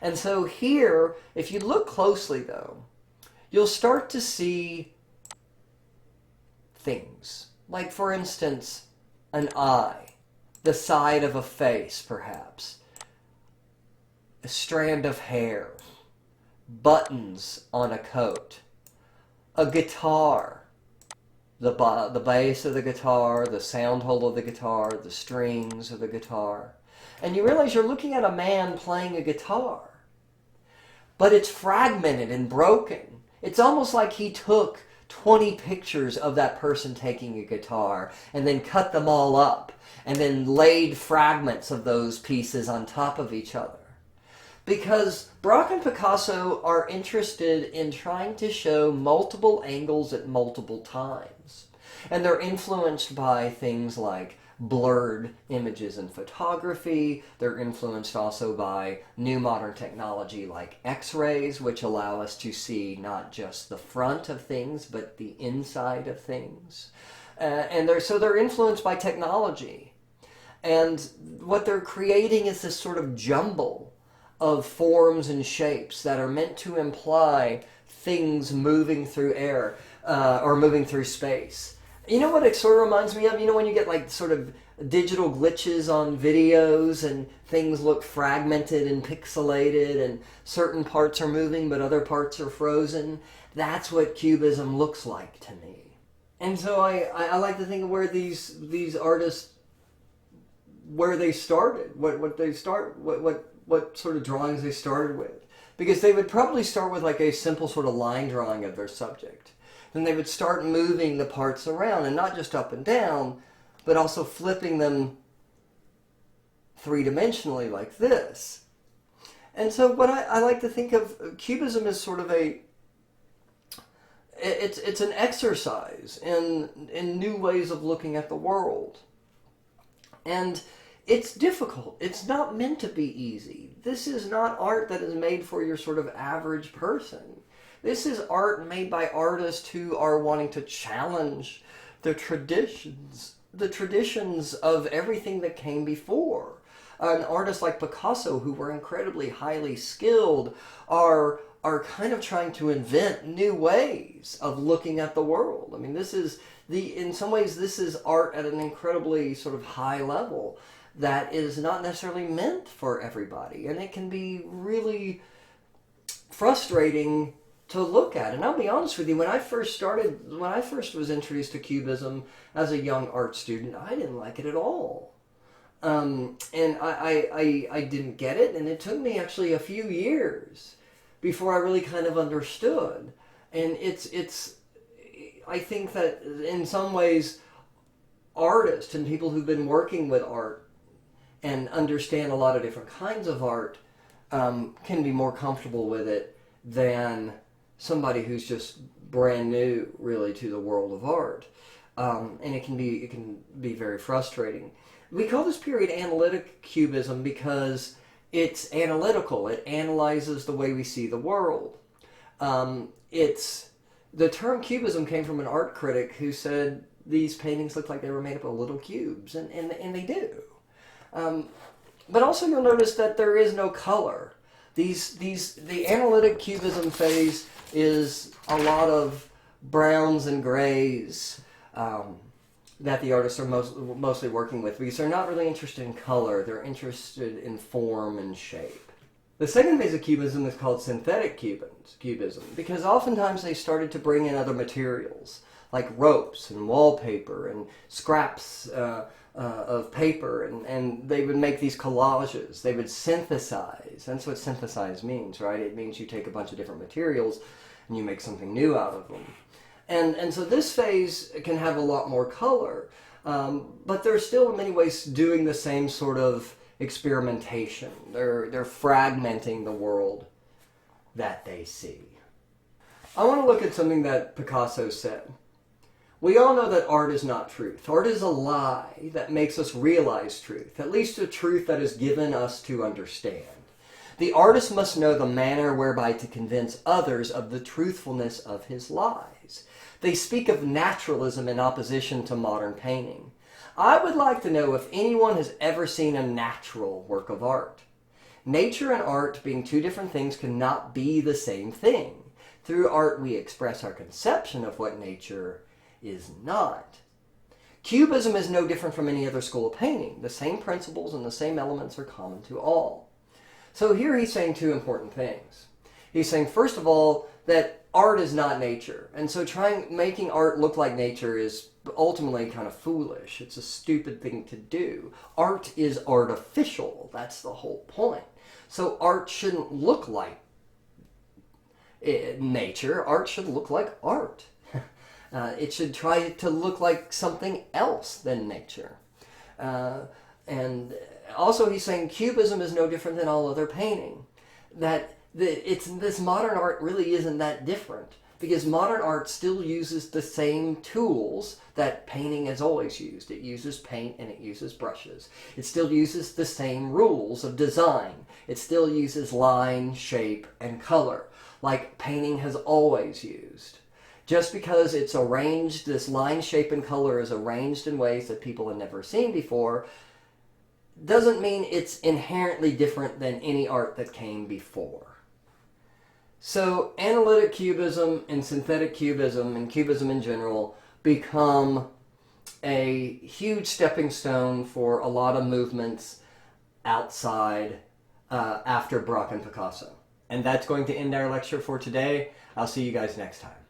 And so here, if you look closely though, you'll start to see things. Like for instance, an eye, the side of a face perhaps, a strand of hair, buttons on a coat, a guitar, the bass of the guitar, the sound hole of the guitar, the strings of the guitar. And you realize you're looking at a man playing a guitar. But it's fragmented and broken. It's almost like he took 20 pictures of that person taking a guitar and then cut them all up and then laid fragments of those pieces on top of each other. Because Braque and Picasso are interested in trying to show multiple angles at multiple times. And they're influenced by things like blurred images in photography. They're influenced also by new modern technology like X-rays, which allow us to see not just the front of things, but the inside of things. And they're influenced by technology. And what they're creating is this sort of jumble of forms and shapes that are meant to imply things moving through air or moving through space. You know what it sort of reminds me of? You know when you get like sort of digital glitches on videos and things look fragmented and pixelated and certain parts are moving but other parts are frozen? That's what Cubism looks like to me. And so I like to think of where these artists, where they started, what sort of drawings they started with. because they would probably start with like a simple sort of line drawing of their subject. Then they would start moving the parts around, and not just up and down, but also flipping them three-dimensionally like this. And so what I like to think of Cubism as sort of it's an exercise in new ways of looking at the world. And it's difficult. It's not meant to be easy. This is not art that is made for your sort of average person. This is art made by artists who are wanting to challenge the traditions of everything that came before. An artist like Picasso, who were incredibly highly skilled, are kind of trying to invent new ways of looking at the world. I mean, in some ways, this is art at an incredibly sort of high level that is not necessarily meant for everybody, and it can be really frustrating to look at. And I'll be honest with you, when I first was introduced to Cubism as a young art student, I didn't like it at all. And I didn't get it, and it took me actually a few years before I really kind of understood. And I think that in some ways, artists and people who've been working with art and understand a lot of different kinds of art can be more comfortable with it than somebody who's just brand new, really, to the world of art. And it can be very frustrating. We call this period analytic Cubism because it's analytical. It analyzes the way we see the world. The term Cubism came from an art critic who said these paintings look like they were made up of little cubes, and they do. But also you'll notice that there is no color. The analytic Cubism phase is a lot of browns and grays that the artists are mostly working with, because they're not really interested in color. They're interested in form and shape. The second phase of Cubism is called synthetic Cubism, because oftentimes they started to bring in other materials, like ropes and wallpaper and scraps of paper, and they would make these collages. They would synthesize. That's what synthesize means, right? It means you take a bunch of different materials and you make something new out of them. And so this phase can have a lot more color, but they're still in many ways doing the same sort of experimentation. They're fragmenting the world that they see. I want to look at something that Picasso said. We all know that art is not truth. Art is a lie that makes us realize truth, at least a truth that is given us to understand. The artist must know the manner whereby to convince others of the truthfulness of his lies. They speak of naturalism in opposition to modern painting. I would like to know if anyone has ever seen a natural work of art. Nature and art, being two different things, cannot be the same thing. Through art we express our conception of what nature is not. Cubism is no different from any other school of painting. The same principles and the same elements are common to all. So here he's saying two important things. He's saying, first of all, that art is not nature. And so making art look like nature is ultimately kind of foolish. It's a stupid thing to do. Art is artificial. That's the whole point. So art shouldn't look like nature. Art should look like art. It should try to look like something else than nature. And also he's saying Cubism is no different than all other painting. This modern art really isn't that different, because modern art still uses the same tools that painting has always used. It uses paint and it uses brushes. It still uses the same rules of design. It still uses line, shape, and color, like painting has always used. Just because it's arranged, this line, shape, and color is arranged in ways that people have never seen before, doesn't mean it's inherently different than any art that came before. So analytic Cubism and synthetic Cubism and Cubism in general become a huge stepping stone for a lot of movements outside after Braque and Picasso. And that's going to end our lecture for today. I'll see you guys next time.